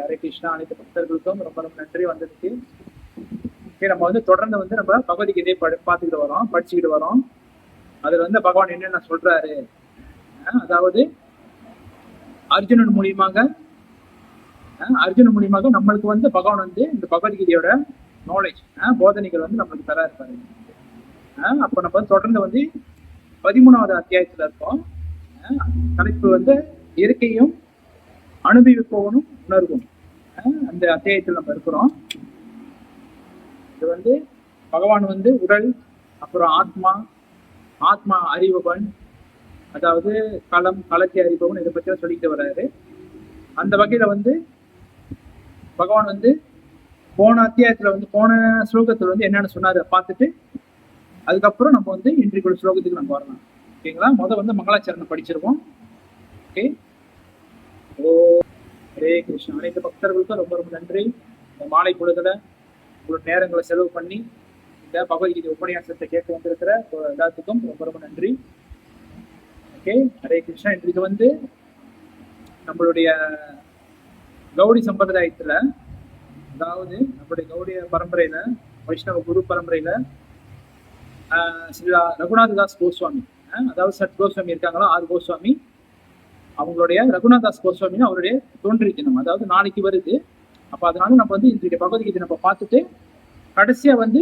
ஹரே கிருஷ்ணா. அனைத்து பக்தர்களுக்கும் ரொம்ப ரொம்ப நன்றி வந்ததுக்கு. நம்ம வந்து தொடர்ந்து வந்து நம்ம பகவத்கீதையை பார்த்துக்கிட்டு வரோம், படிச்சுக்கிட்டு வரோம். அதுல வந்து பகவான் என்னென்ன சொல்றாரு, அதாவது அர்ஜுனன் மூலியமாக நம்மளுக்கு வந்து பகவான் வந்து இந்த பகவத்கீதையோட நாலேஜ் போதனைகள் வந்து நம்மளுக்கு தர இருப்பாரு. அப்ப நம்ம தொடர்ந்து வந்து 13வது அத்தியாயத்துல இருக்கோம். தலைப்பு வந்து இயற்கையும் அனுபவிப்பவனும் உணர்வும். அந்த அத்தியாயத்தில் நம்ம இருக்கிறோம். இது வந்து பகவான் வந்து உடல், அப்புறம் ஆத்மா அறிபவன், அதாவது களத்தை அறிபவன், இதை பற்றி சொல்லிட்டு வர்றாரு. அந்த வகையில வந்து பகவான் வந்து போன அத்தியாயத்துல வந்து போன ஸ்லோகத்துல வந்து என்னென்ன சொன்னாரு பார்த்துட்டு அதுக்கப்புறம் நம்ம வந்து இன்றைக்குள்ள ஸ்லோகத்துக்கு நம்ம வரலாம். ஓகேங்களா? வந்து மங்களாச்சரணம் படிச்சிருவோம். ஓகே. ஓ ஹரே கிருஷ்ணா. அனைத்து பக்தர்களுக்கும் ரொம்ப ரொம்ப நன்றி. இந்த மாலை பொழுதுல உங்களோட நேரங்களை செலவு பண்ணி இந்த பகவத்கீதை உபன்யாசத்தை கேட்க வந்திருக்கிற எல்லாத்துக்கும் ரொம்ப ரொம்ப நன்றி. ஓகே. ஹரே கிருஷ்ணா. இன்றைக்கு வந்து நம்மளுடைய கௌடி சம்பிரதாயத்துல, அதாவது நம்மளுடைய கௌடிய பரம்பரையில, வைஷ்ணவ குரு பரம்பரையில ஸ்ரீ ரகுநாததாஸ் கோஸ்வாமி, அதாவது சத் கோஸ்வாமி இருக்காங்களா, 6 கோஸ்வாமி, அவங்களுடைய ரகுநாதாஸ் கோஸ்வாமின்னு அவருடைய தோன்றி தினம், அதாவது நாளைக்கு வருது. அப்ப அதனால நம்ம வந்து இன்றைய பகவத்கீதை நம்ம பார்த்துட்டு கடைசியா வந்து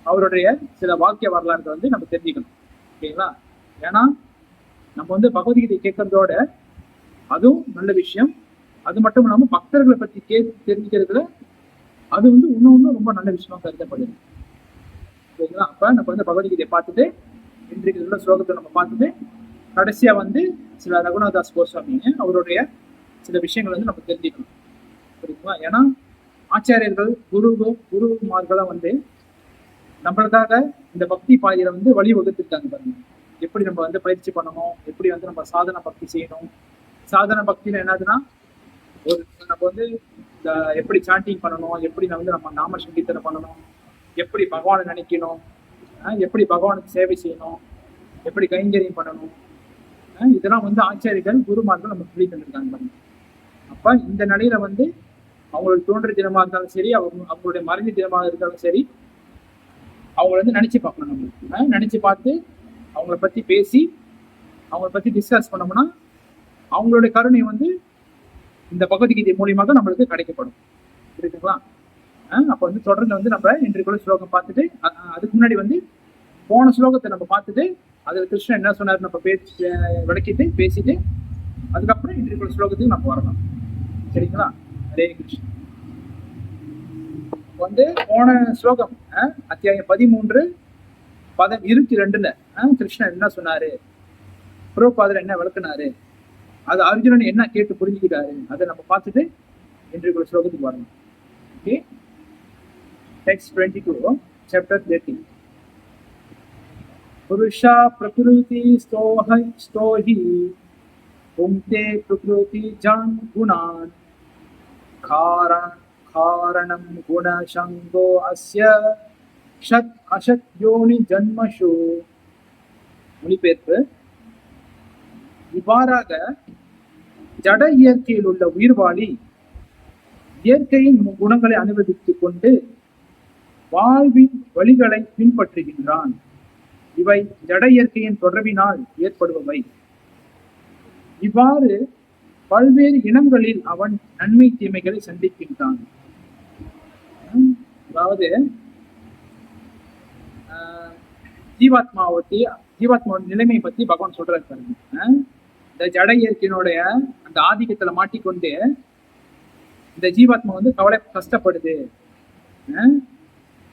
அவருடைய சில வாக்கிய வரலாறுகளை வந்து நம்ம தெரிஞ்சுக்கணும். ஓகேங்களா? ஏன்னா நம்ம வந்து பகவத்கீதை கேட்கறதோட அதுவும் நல்ல விஷயம். அது மட்டும் இல்லாம பக்தர்களை பத்தி தெரிஞ்சுக்கிறதுல அது வந்து இன்னும் ரொம்ப நல்ல விஷயமா கருதப்படுது. ஓகேங்களா? அப்ப நம்ம வந்து பகவத்கீதையை பார்த்துட்டு இன்றைக்கு உள்ள ஸ்லோகத்தை நம்ம பார்த்துட்டு கடைசியா வந்து சில ரகுநாதாஸ் கோஸ்வாமி அவருடைய சில விஷயங்கள் வந்து நம்ம தெரிஞ்சுக்கணும். புரியுதுங்களா? ஏன்னா ஆச்சாரியர்கள் குருமார்களை வந்து நம்மளுக்காக இந்த பக்தி பாதையில வந்து வழி வகுத்துருக்காங்க பாருங்க. எப்படி நம்ம வந்து பயிற்சி பண்ணணும், எப்படி வந்து நம்ம சாதன பக்தி செய்யணும். சாதன பக்தியில என்னதுன்னா நம்ம வந்து எப்படி சாண்டிங் பண்ணணும், எப்படி வந்து நம்ம நாம சங்கீர்த்தனை பண்ணணும், எப்படி பகவானை நினைக்கணும், எப்படி பகவானுக்கு சேவை செய்யணும், எப்படி கைங்கரியம் பண்ணணும், இதெல்லாம் வந்து ஆச்சாரிகள் குருமார்கள் நம்ம சொல்லி தந்திருக்காங்க பாருங்க. அப்ப இந்த நிலையில வந்து அவங்களுக்கு தோன்ற தினமா இருந்தாலும் சரி, அவங்களுடைய மறைந்த தினமாக இருந்தாலும் சரி, அவங்கள வந்து நினைச்சு பார்க்கணும். நம்மளுக்கு நினைச்சு பார்த்து அவங்கள பத்தி பேசி அவங்கள பத்தி டிஸ்கஸ் பண்ணோம்னா அவங்களுடைய கருணை வந்து இந்த பகவத்கீதை மூலியமாக நம்மளுக்கு கிடைக்கப்படும். புரியுதுங்களா? அப்ப வந்து தொடர்ந்து வந்து நம்ம இன்றைக்குள்ள ஸ்லோகம் பார்த்துட்டு அதுக்கு முன்னாடி வந்து போன ஸ்லோகத்தை நம்ம பார்த்துட்டு அதுல கிருஷ்ணன் என்ன சொன்னாரு நம்ம விளக்கிட்டு பேசிட்டு அதுக்கப்புறம் இன்றைக்குள்ள ஸ்லோகத்துக்கு நம்ம வரலாம். சரிங்களா? ஹரே கிருஷ்ணன். வந்து போன ஸ்லோகம் அத்தியாயம் 13 பதம் 22ல கிருஷ்ணன் என்ன சொன்னாரு, பிரபுபாதர் என்ன விளக்குனாரு, அது அர்ஜுனன் என்ன கேட்டு புரிஞ்சுக்கிட்டாரு, அதை நம்ம பார்த்துட்டு இன்றைக்குள்ள ஸ்லோகத்துக்கு வரணும். ஓகே. Text 22 chapter 30. புருஷா பிரகிருதி ஸ்தோஹி புங்க்தே பிரகிருதி ஜான் குணான் காரணம் குணசங்கோ அஸ்ய ஷத் அஷத் யோனி ஜன்மஷு. மொழிபெயர்ப்பு: இவ்வாறாக ஜட இயற்கையில் உள்ள உயிர்வாளி இயற்கையின் குணங்களை அனுபவித்துக் கொண்டு வாழ்வின் வழிகளை பின்பற்றுகின்றான். இவை ஜட இயற்கையின் தொடர்பினால் ஏற்படுபவை. இவ்வாறு பல்வேறு இனங்களில் அவன் நன்மை தீமைகளை சந்திக்கின்றான். அதாவது ஜீவாத்மாவோட நிலைமை பத்தி பகவான் சொல்றாரு பாருங்க. இந்த ஜட இயற்கையினுடைய அந்த ஆதிக்கத்துல மாட்டிக்கொண்டு இந்த ஜீவாத்மா வந்து கஷ்டப்படுது.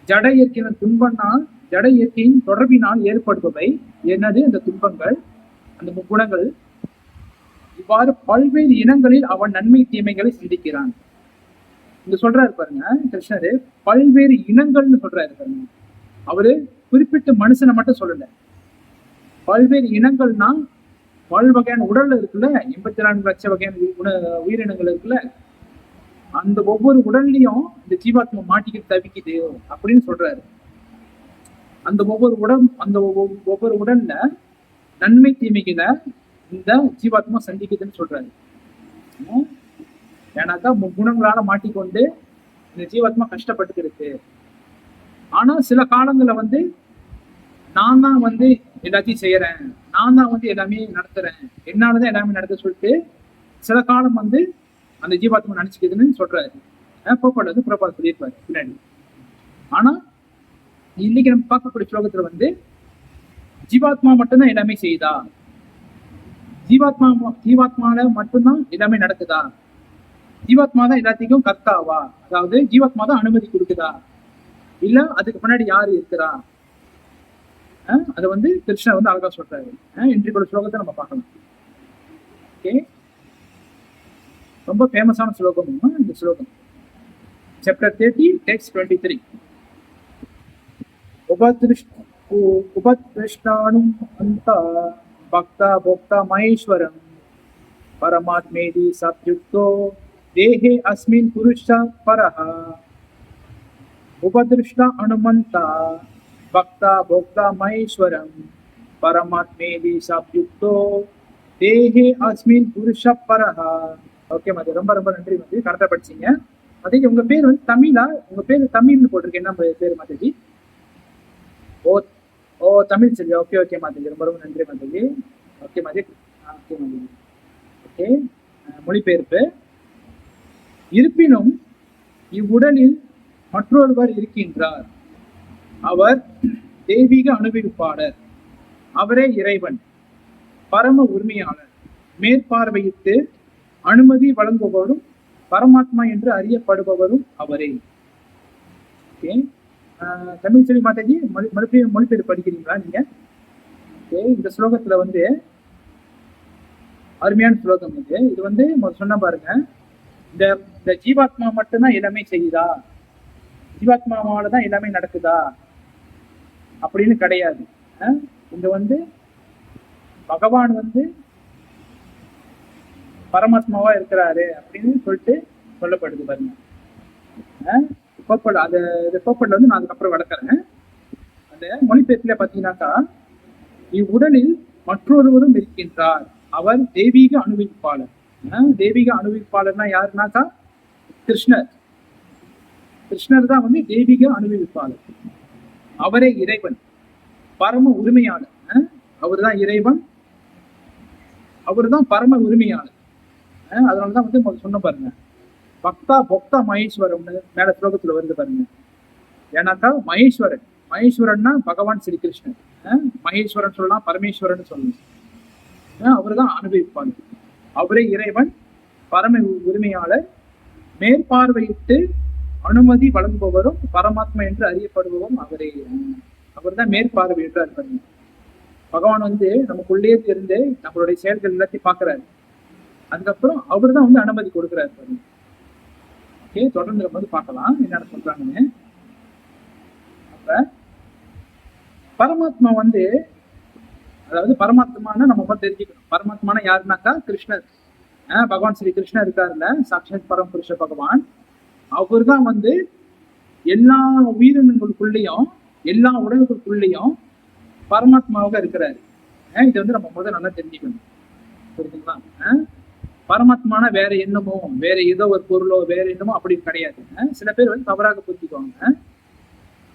ஜட இயற்கையின் துன்பம்னால் ஜட இயற்கையின் தொடர்பினால் ஏற்படுபவை என்னது அந்த துன்பங்கள், அந்த முக்குணங்கள். இவ்வாறு பல்வேறு இனங்களில் அவன் நன்மை தீமைகளை சிந்திக்கிறான். இங்க சொல்றாரு பாருங்க கிருஷ்ணரு, பல்வேறு இனங்கள்னு சொல்றாரு பாருங்க. அவரு குறிப்பிட்ட மனுஷனை மட்டும் சொல்லல, பல்வேறு இனங்கள்னா பல் வகையான உடல்ல இருக்குல்ல, 84 லட்சம் வகையான உயிரினங்கள் இருக்குல்ல, அந்த ஒவ்வொரு உடல்லையும் இந்த ஜீவாத்மா மாட்டிக்கிட்டு தவிக்குது அப்படின்னு சொல்றாரு. அந்த ஒவ்வொரு உடல்ல நன்மை தீமைகளை இந்த ஜீவாத்மா சந்திக்குதுன்னு சொல்றாரு. ஏன்னாக்கா குணங்களால மாட்டிக்கொண்டு இந்த ஜீவாத்மா கஷ்டப்பட்டு இருக்கு. ஆனா சில காலங்கள்ல வந்து நான் தான் வந்து எல்லாத்தையும் செய்யறேன், நான் தான் வந்து எல்லாமே நடத்துறேன், என்னாலதான் எல்லாமே நடத்த சொல்லிட்டு சில காலம் வந்து அந்த ஜீவாத்மா நினைச்சுக்குதுன்னு சொல்றாரு. போப்பாடு வந்து புறப்பாடு சொல்லியிருப்பாரு பின்னாடி. ஆனா இன்னைக்கு நம்ம பார்க்கக்கூடிய ஸ்லோகத்துல வந்து ஜீவாத்மா மட்டும்தான் எல்லாமே செய்யுதா, ஜீவாத்மால மட்டும்தான் எல்லாமே நடக்குதா, ஜீவாத்மா தான் எல்லாத்தையும் கர்த்தாவா, அதாவது ஜீவாத்மா தான் அனுமதி கொடுக்குதா, இல்ல அதுக்கு முன்னாடி யாரு இருக்கிறா, அதை வந்து கிருஷ்ணர் வந்து அழகா சொல்றாரு. இன்றைக்கு ஒரு ஸ்லோகத்தை நம்ம பார்க்கலாம். ஓகே, ரொம்ப ஃபேமஸான ஸ்லோகம் இந்த ஸ்லோகம். Chapter 30 text 23. உபத்ருஷ்டானும் அந்த பக்தா போக்தா மகேஸ்வரம் பரமாத்மேதி சப்யுக்தோ தேஹே அஸ்மின் புருஷ பரஹ. உபதிருஷ்ட அனுமந்தா பக்தா போக்தா மகேஸ்வரம் பரமாத்மேதி சப்யுக்தோ தேஹே அஸ்மின் புருஷ பரஹ. ஓகே மதி, ரொம்ப ரொம்ப நன்றி மதி, கரெக்டா படிச்சீங்க. அதே உங்க பேர் வந்து தமிழா, உங்க பேர் தமிழ்னு போட்டிருக்கேன், என்ன பேர் மாதவி? ஓ ஓ தமிழ் சரி, ஓகே ஓகே மாதவி, ரொம்ப ரொம்ப நன்றி மாதவி. ஓகே மதி, ஓகே மதி. ஓகே, மொழிபெயர்ப்பு. இருப்பினும் இவ்வுடலில் மற்றொருவர் இருக்கின்றார், அவர் தெய்வீக அனுபவிப்பாளர், அவரே இறைவன், பரம உரிமையாளர், மேற்பார்வையிட்டு அனுமதி வழங்குபவரும் பரமாத்மா என்று அறியப்படுபவரும் அவரே. ஓகே, தமிழ் செல்வி மாதாஜி மறுபடியும் மொழிபெயர்ப்பு படிக்கிறீங்களா நீங்க? ஓகே, இந்த ஸ்லோகத்துல வந்து அருமையான ஸ்லோகம் இது. இது வந்து சொன்ன பாருங்க, இந்த ஜீவாத்மா மட்டும்தான் எல்லாமே செய்யுதா, ஜீவாத்மாவாலதான் எல்லாமே நடக்குதா அப்படின்னு கிடையாது. இங்க வந்து பகவான் வந்து பரமாத்மாவா இருக்கிறாரு அப்படின்னு சொல்லிட்டு சொல்லப்படுது பாருங்க. அந்த வந்து நான் அதுக்கப்புறம் விளக்குறேன். அந்த மொழிபெயர்ப்புல பாத்தீங்கன்னாக்கா, இவ்வுடலில் மற்றொருவரும் இருக்கின்றார், அவர் தெய்வீக அனுபவிப்பாளர். தெய்வீக அனுபவிப்பாளர்னா யாருனாக்கா கிருஷ்ணர். கிருஷ்ணர் தான் வந்து தெய்வீக அனுபவிப்பாளர், அவரே இறைவன், பரம உரிமையாளர். அவர் தான் இறைவன், அவர் தான் பரம உரிமையாளர். அதனாலதான் வந்து சொன்ன பாருங்க, பக்தா பொக்தா மகேஸ்வரம்னு மேல ஸ்லோகத்துல வருது பாருங்க. ஏன்னாக்கா மகேஸ்வரன்னா பகவான் ஸ்ரீ கிருஷ்ணன். மகேஸ்வரன் சொல்லலாம், பரமேஸ்வரன் சொல்லலாம். அவர்தான் அனுபவிப்பாங்க, அவரே இறைவன், பரம உரிமையாளர், மேற்பார்வையிட்டு அனுமதி வழங்குபவரும் பரமாத்மா என்று அறியப்படுபவரும் அவரே. அவர் தான் மேற்பார்வையிட்டார் பாருங்க. பகவான் வந்து நமக்குள்ளே இருந்து நம்மளுடைய செயல்கள் எல்லாத்தையும் பாக்குறாரு, அதுக்கப்புறம் அவர் தான் வந்து அனுமதி கொடுக்கிறாரு பாருங்க. ஓகே, தொடர்ந்து நம்ம வந்து பார்க்கலாம் என்ன சொல்றாங்கன்னு. அப்ப பரமாத்மா வந்து, அதாவது பரமாத்மான நம்ம தெரிஞ்சுக்கணும். பரமாத்மான யாருனாக்கா கிருஷ்ணர். பகவான் ஸ்ரீ கிருஷ்ணர் இருக்காருல்ல, சாட்சாத் பரம புருஷ பகவான். அவர் தான் வந்து எல்லா உயிரினங்களுக்குள்ளேயும் எல்லா உடல்களுக்குள்ளேயும் பரமாத்மாவாக இருக்கிறாரு. இதை வந்து நம்ம முதல்ல நல்லா தெரிஞ்சுக்கணும், புரியுதுங்களா? பரமாத்மான வேற என்னமோ, வேற ஏதோ ஒரு பொருளோ வேற என்னமோ அப்படி கிடையாது. சில பேர் வந்து தவறாக புரிஞ்சுக்குவாங்க.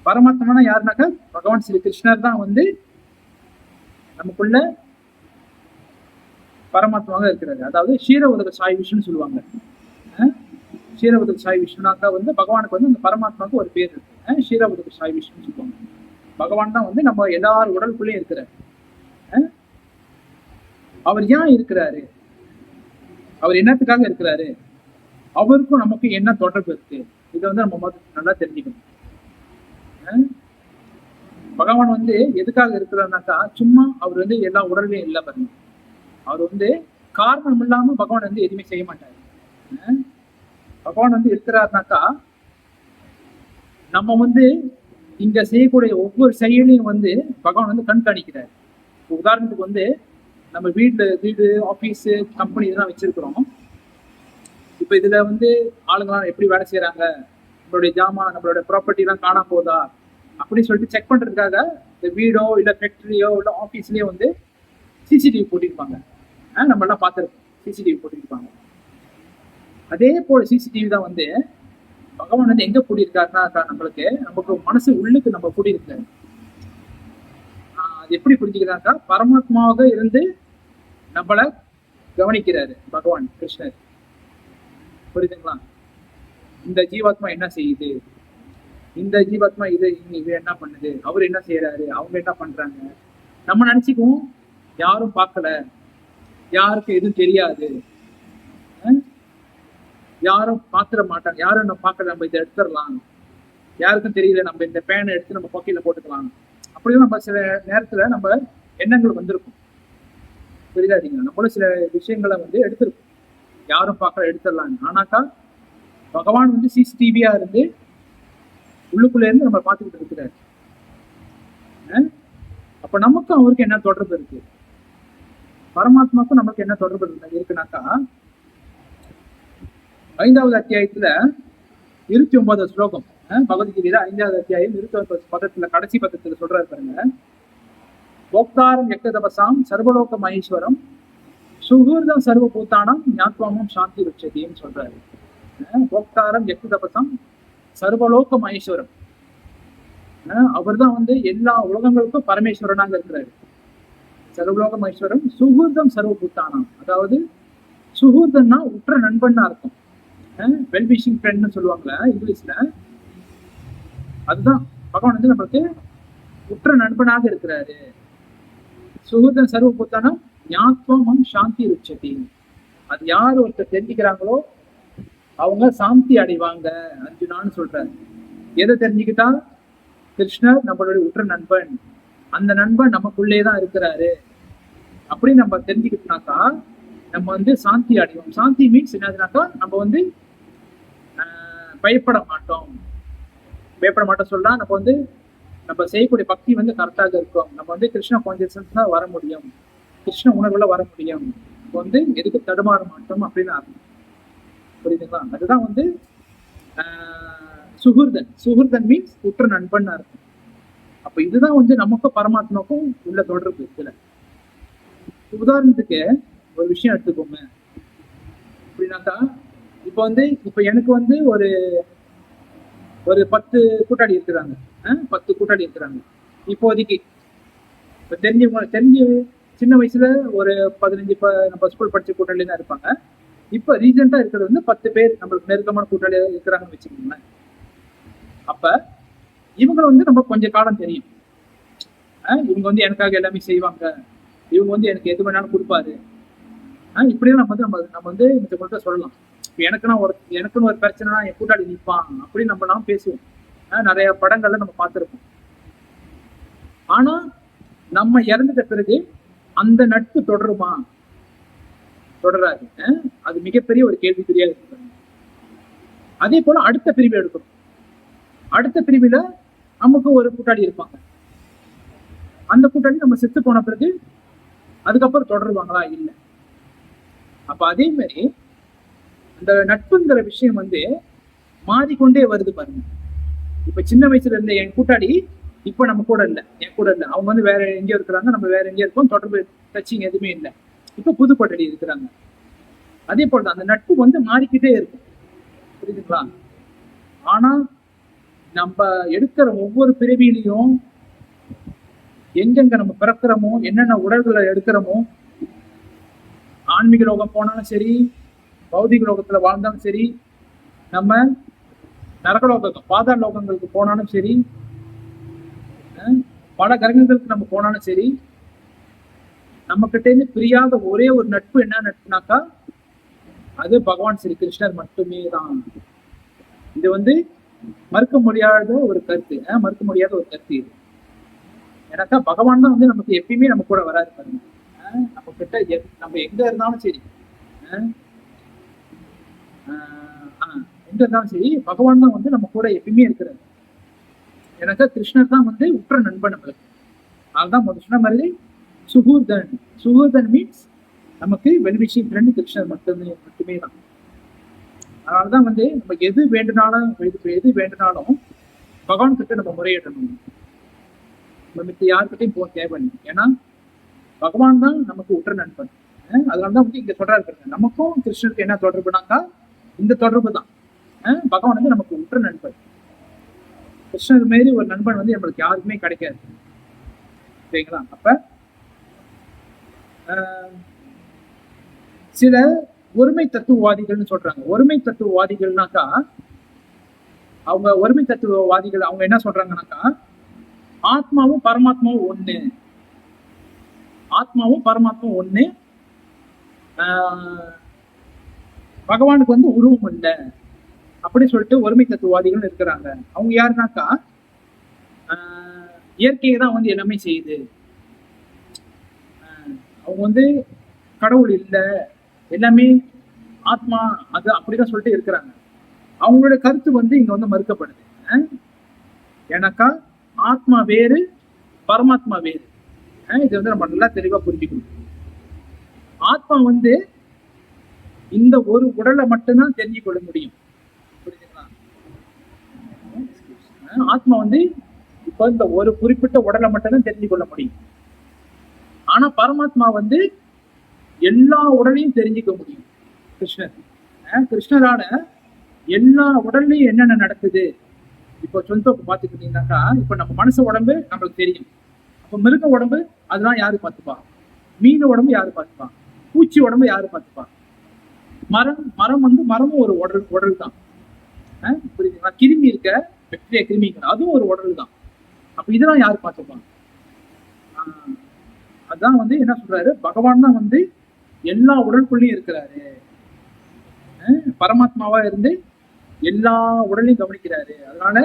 பரமாத்மான யாருனாக்கா பகவான் ஸ்ரீ கிருஷ்ணர் தான் வந்து நமக்குள்ள பரமாத்மாவாக இருக்கிறாரு. அதாவது ஷீர உதக சாய் விஷ்ணுன்னு சொல்லுவாங்க. ஷீர உதக சாய் விஷ்ணுனாக்கா வந்து பகவானுக்கு வந்து அந்த பரமாத்மாவுக்கு ஒரு பேர் இருக்கு, ஷீர உதக சாய் விஷ்ணுன்னு சொல்லுவாங்க. பகவான் தான் வந்து நம்ம எல்லாரும் உடலுக்குள்ளேயும் இருக்கிறாரு. அவர் ஏன் இருக்கிறாரு, அவர் என்னத்துக்காக இருக்கிறாரு, அவருக்கும் நமக்கு என்ன தொடர்பு இருக்கு, இதை வந்து நம்ம நல்லா தெரிஞ்சுக்கணும். பகவான் வந்து எதுக்காக இருக்கிறாருனாக்கா, சும்மா அவர் வந்து எல்லா உடல்லையும் இல்லை பாருங்க. அவர் வந்து காரணம் இல்லாம பகவான் வந்து எதுவுமே செய்ய மாட்டாரு. பகவான் வந்து இருக்கிறாருனாக்கா, நம்ம வந்து இங்க செய்யக்கூடிய ஒவ்வொரு செயலையும் வந்து பகவான் வந்து கண்காணிக்கிறார். உதாரணத்துக்கு வந்து நம்ம வீடு ஆபீஸ் கம்பெனி இதெல்லாம் வச்சிருக்கிறோம். இப்ப இதுல வந்து ஆளுங்களாம் எப்படி வேலை செய்யறாங்க, நம்மளுடைய ஜாமான் நம்மளுடைய ப்ராப்பர்ட்டி எல்லாம் காணாம போதா அப்படின்னு சொல்லிட்டு செக் பண்றதுக்காக இந்த வீடோ இல்ல ஃபேக்டரியோ இல்ல ஆபீஸ்லயோ வந்து சிசிடிவி போட்டிருப்பாங்க. நம்ம எல்லாம் பார்த்துருக்கோம், சிசிடிவி போட்டிருப்பாங்க. அதே போல சிசிடிவி தான் வந்து பகவான் வந்து எங்க கூடியிருக்காருன்னா நமக்கு மனசு உள்ளுக்கு நம்ம கூடியிருக்காரு. அது எப்படி புரிஞ்சுக்கிறாருக்கா, பரமாத்மாவாக இருந்து நம்மள கவனிக்கிறாரு பகவான் கிருஷ்ணர். புரியுதுங்களா? இந்த ஜீவாத்மா என்ன செய்யுது, இந்த ஜீவாத்மா இது என்ன பண்ணுது, அவர் என்ன செய்யறாரு, அவங்க என்ன பண்றாங்க. நம்ம நினைச்சுக்குவோம் யாரும் பார்க்கல, யாருக்கும் எதுவும் தெரியாது, யாரும் பாத்துட மாட்டாங்க, யாரும் நம்ம பார்க்கல, நம்ம இதை எடுத்துடலாம், யாருக்கும் தெரியல, நம்ம இந்த பேனை எடுத்து நம்ம பாக்கெட்ல போட்டுக்கலாம். அப்படியும் நம்ம சில நேரத்துல நம்ம எண்ணங்கள் வந்திருக்கும். புரியுதாதீங்க, நம்மளும் சில விஷயங்களை வந்து எடுத்திருக்கும், யாரும் பார்க்கல எடுத்துடலாம். ஆனாக்கா பகவான் வந்து சிசிடிவியா இருந்து உள்ளுக்குள்ள இருந்து நம்ம பார்த்துக்கிட்டு இருக்கிறாரு. அப்ப நமக்கும் அவருக்கு என்ன தொடர்பு இருக்கு, பரமாத்மாக்கும் நமக்கு என்ன தொடர்பு இருக்குனாக்கா, 5வது அத்தியாயத்துல 29 ஸ்லோகம், பகவத்கீதையில 5வது அத்தியாயம் 29 பதத்துல கடைசி பதத்துல சொல்றாரு பாருங்க. போக்தாரம் எக்கதபசாம் சர்வலோக மகேஸ்வரம் சுகூர்தம் சர்வ பூத்தானம் ஞாத்வாமம் சாந்தி ருட்சதின்னு சொல்றாரு. போக்தாரம் எக்கதபசாம் சர்வலோக மகேஸ்வரம், அவர் தான் வந்து எல்லா உலகங்களுக்கும் பரமேஸ்வரனாக இருக்கிறாரு. சர்வலோக மகேஸ்வரம் சுகூர்தம் சர்வ பூத்தானம், அதாவது சுகூர்தம்னா உற்ற நண்பன்னா இருக்கும், வெல்விஷிங் ஃப்ரெண்ட்னு சொல்லுவாங்களே இங்கிலீஷ்ல. அதுதான் பகவான் வந்து நம்மளுக்கு உற்ற நண்பனாக இருக்கிறாரு. சுகூர்தம் சர்வ பூத்தானம் ஞாத்வமம் சாந்தி ருட்சதி, அது யார் ஒருத்தர் தெரிஞ்சுக்கிறாங்களோ அவங்க சாந்தி அடைவாங்க அர்ஜுனான்னு சொல்றாரு. எதை தெரிஞ்சுக்கிட்டா, கிருஷ்ணர் நம்மளுடைய உற்ற நண்பன், அந்த நண்பன் நமக்குள்ளேதான் இருக்கிறாரு அப்படி நம்ம தெரிஞ்சுக்கிட்டோம்னாக்கா நம்ம வந்து சாந்தி அடைவோம். சாந்தி மீன்ஸ் என்னதுனாக்கா, நம்ம வந்து பயப்பட மாட்டோம். சொல்ல நம்ம வந்து நம்ம செய்யக்கூடிய பக்தி வந்து கரெக்டாக இருக்கும். நம்ம வந்து கிருஷ்ண கான்சியஸ்னஸ் தான் வர முடியும், கிருஷ்ண உணர்வுல வர முடியும், வந்து எதுக்கு தடுமாற மாட்டோம் அப்படின்னு அர்த்தம். புரியுதுங்களா? அதுதான் வந்து சுகூர்தன் மீன்ஸ் உற்ற நண்பன் அர்த்தம். அப்ப இதுதான் வந்து நமக்கும் பரமாத்மாவுக்கும் உள்ள தொடர்பு. இதுல உதாரணத்துக்கு ஒரு விஷயம் எடுத்துக்கோங்க. அப்படின்னாக்கா இப்ப எனக்கு வந்து ஒரு 10 கூட்டாளி இருக்கிறாங்க, 10 கூட்டாளி இருக்கிறாங்க இப்போதைக்கு. இப்ப தெரிஞ்சு சின்ன வயசுல ஒரு 15 நம்ம ஸ்கூல் படிச்ச கூட்டாளி தான் இருப்பாங்க. இப்ப ரீசெண்டா இருக்கிறது வந்து 10 பேர் நம்மளுக்கு நெருக்கமான கூட்டாளி இருக்கிறாங்கன்னு வச்சுக்கோங்களேன். அப்ப இவங்க வந்து நம்ம கொஞ்ச காலம் தெரியும், இவங்க வந்து எனக்காக எல்லாமே செய்வாங்க, இவங்க வந்து எனக்கு எது வேணாலும் கொடுப்பாரு, இப்படியும் நம்ம வந்து இந்த சொல்லலாம். எனக்குன்னு ஒரு பிரச்சனைனா என் கூட்டாளி நிற்பான் அப்படின்னு நம்ம பேசுவோம். நிறைய படங்கள்ல நம்ம பார்த்திருப்போம். ஆனா நம்ம இறந்துட்ட பிறகு அந்த நட்பு தொடருமா? தொடராது. அது மிகப்பெரிய ஒரு கேள்விக்குறியா இருக்கு. அதே போல அடுத்த பிரிவு எடுக்கணும். அடுத்த பிரிவுல நமக்கு ஒரு கூட்டாளி இருப்பாங்க, அந்த கூட்டாளி நம்ம செத்து போன பிறகு அதுக்கப்புறம் தொடருவாங்களா? இல்லை. அப்ப அதே மாதிரி அந்த நட்புங்கிற விஷயம் வந்து மாறிக்கொண்டே வருது பாருங்க. இப்ப சின்ன வயசுல இருந்த என் கூட்டாளி இப்ப நம்ம கூட இல்லை, என் கூட இல்லை, அவங்க வந்து வேற எங்கேயோ இருக்கிறாங்க, நம்ம வேற எங்கேயோ இருக்கோம், தொடர்பு டச்சிங் எதுவுமே இல்லை. இப்ப புது கூட்டாளி இருக்கிறாங்க. அதே போலதான் அந்த நட்பு வந்து மாறிக்கிட்டே இருக்கும். புரியுதுங்களா? ஆனா நம்ம எடுக்கிற ஒவ்வொரு பிறவியிலையும் எங்கெங்க நம்ம பிறக்கிறோமோ, என்னென்ன உடல்களை எடுக்கிறோமோ, ஆன்மீக லோகம் போனாலும் சரி, பௌதிக லோகத்துல வாழ்ந்தாலும் சரி, நம்ம நரகலோகம் பாதாள லோகங்களுக்கு போனாலும் சரி, பல கிரகங்களுக்கு நம்ம போனாலும் சரி, நம்ம கிட்ட இருந்து பிரியாத ஒரே ஒரு நட்பு என்ன நட்புனாக்கா அது பகவான் ஸ்ரீ கிருஷ்ணர் மட்டுமே தான். இது வந்து மறுக்க முடியாத ஒரு கருத்து, மறுக்க முடியாத ஒரு கருத்து இது. ஏன்னாக்கா பகவான் தான் வந்து நமக்கு எப்பயுமே நம்ம கூட வராது பாருங்க. நம்ம கிட்ட நம்ம எங்க இருந்தாலும் சரி, எங்க இருந்தாலும் சரி, பகவான் தான் வந்து நம்ம கூட எப்பயுமே இருக்கிறாரு. எனக்கு கிருஷ்ணர் தான் வந்து உற்ற நண்பன் நம்மளுக்கு. அதுதான் சொன்ன மாதிரி சுகூர்தன் மீன்ஸ் நமக்கு வெல்விஷி ஃப்ரெண்ட் கிருஷ்ணர் மட்டுமே தான். அதனாலதான் வந்து நம்ம எது வேண்டுனாலும் பகவான் கிட்ட நம்ம முறையிடணும். நம்ம மித்த யாருக்கிட்டையும் போக தேவையில்லை. ஏன்னா பகவான் தான் நமக்கு உற்ற நண்பன். அதனாலதான் வந்து இங்க சொல்றாரு, நமக்கும் கிருஷ்ணருக்கு என்ன தொடர்புனாக்கா இந்த தொடர்பு தான். பகவான் வந்து நமக்கு உற்ற நண்பன். கிருஷ்ணர் மாரி ஒரு நண்பன் வந்து நம்மளுக்கு யாருக்குமே கிடைக்காது. சரிங்களா? அப்ப சில ஒருமை தத்துவவாதிகள்னு சொல்றாங்க. ஒருமை தத்துவவாதிகள்னாக்கா அவங்க ஒருமை தத்துவவாதிகள் அவங்க என்ன சொல்றாங்கன்னாக்கா, ஆத்மாவும் பரமாத்மாவும் ஒண்ணு, ஆத்மாவும் பரமாத்மாவும் ஒண்ணு, பகவானுக்கு வந்து உருவம் இல்லை அப்படி சொல்லிட்டு ஒருமை தத்துவவாதிகள் இருக்கிறாங்க. அவங்க யாருனாக்கா இயற்கையை தான் வந்து எல்லாமே செய்யுது. அவங்க வந்து கடவுள் இல்லை, எல்லாமே ஆத்மா அது அப்படிதான் சொல்லிட்டு இருக்கிறாங்க. அவங்களோட கருத்து வந்து இங்க வந்து மறுக்கப்படுது. ஏன்னாக்கா ஆத்மா வேறு, பரமாத்மா வேறு. இது வந்து நம்ம நல்லா தெளிவா புரிஞ்சுக்கணும். ஆத்மா வந்து இந்த ஒரு உடலை மட்டும்தான் தெரிஞ்சு கொள்ள முடியும். புரிஞ்சுங்களா? ஆத்மா வந்து இப்ப இந்த ஒரு குறிப்பிட்ட உடலை மட்டும்தான் தெரிஞ்சு கொள்ள முடியும். ஆனா பரமாத்மா வந்து எல்லா உடலையும் தெரிஞ்சுக்க முடியும். கிருஷ்ணரால எல்லா உடல்லையும் என்னென்ன நடக்குது. இப்போ சொந்தத்தை பார்த்துக்கிட்டீங்கன்னாக்கா, இப்ப நம்ம மனசு உடம்பு நம்மளுக்கு தெரியும். அப்ப மிருக உடம்பு அதெல்லாம் யாரு பார்த்துப்பா? மீன் உடம்பு யாரு பார்த்துப்பா? பூச்சி உடம்பு யாரு பார்த்துப்பா? மரம் வந்து மரமும் ஒரு உடல் தான். புரியுதுங்களா? கிருமி இருக்க பெக்டீரியா கிருமிகள் அதுவும் ஒரு உடல் தான். அப்ப இதெல்லாம் யாரு பார்த்துப்பாங்க? அதான் வந்து என்ன சொல்றாரு, பகவான் தான் வந்து எல்லா உடலுக்குள்ளயும் இருக்கிறாரு. பரமாத்மாவா இருந்து எல்லா உடலையும் கவனிக்கிறாரு. அதனால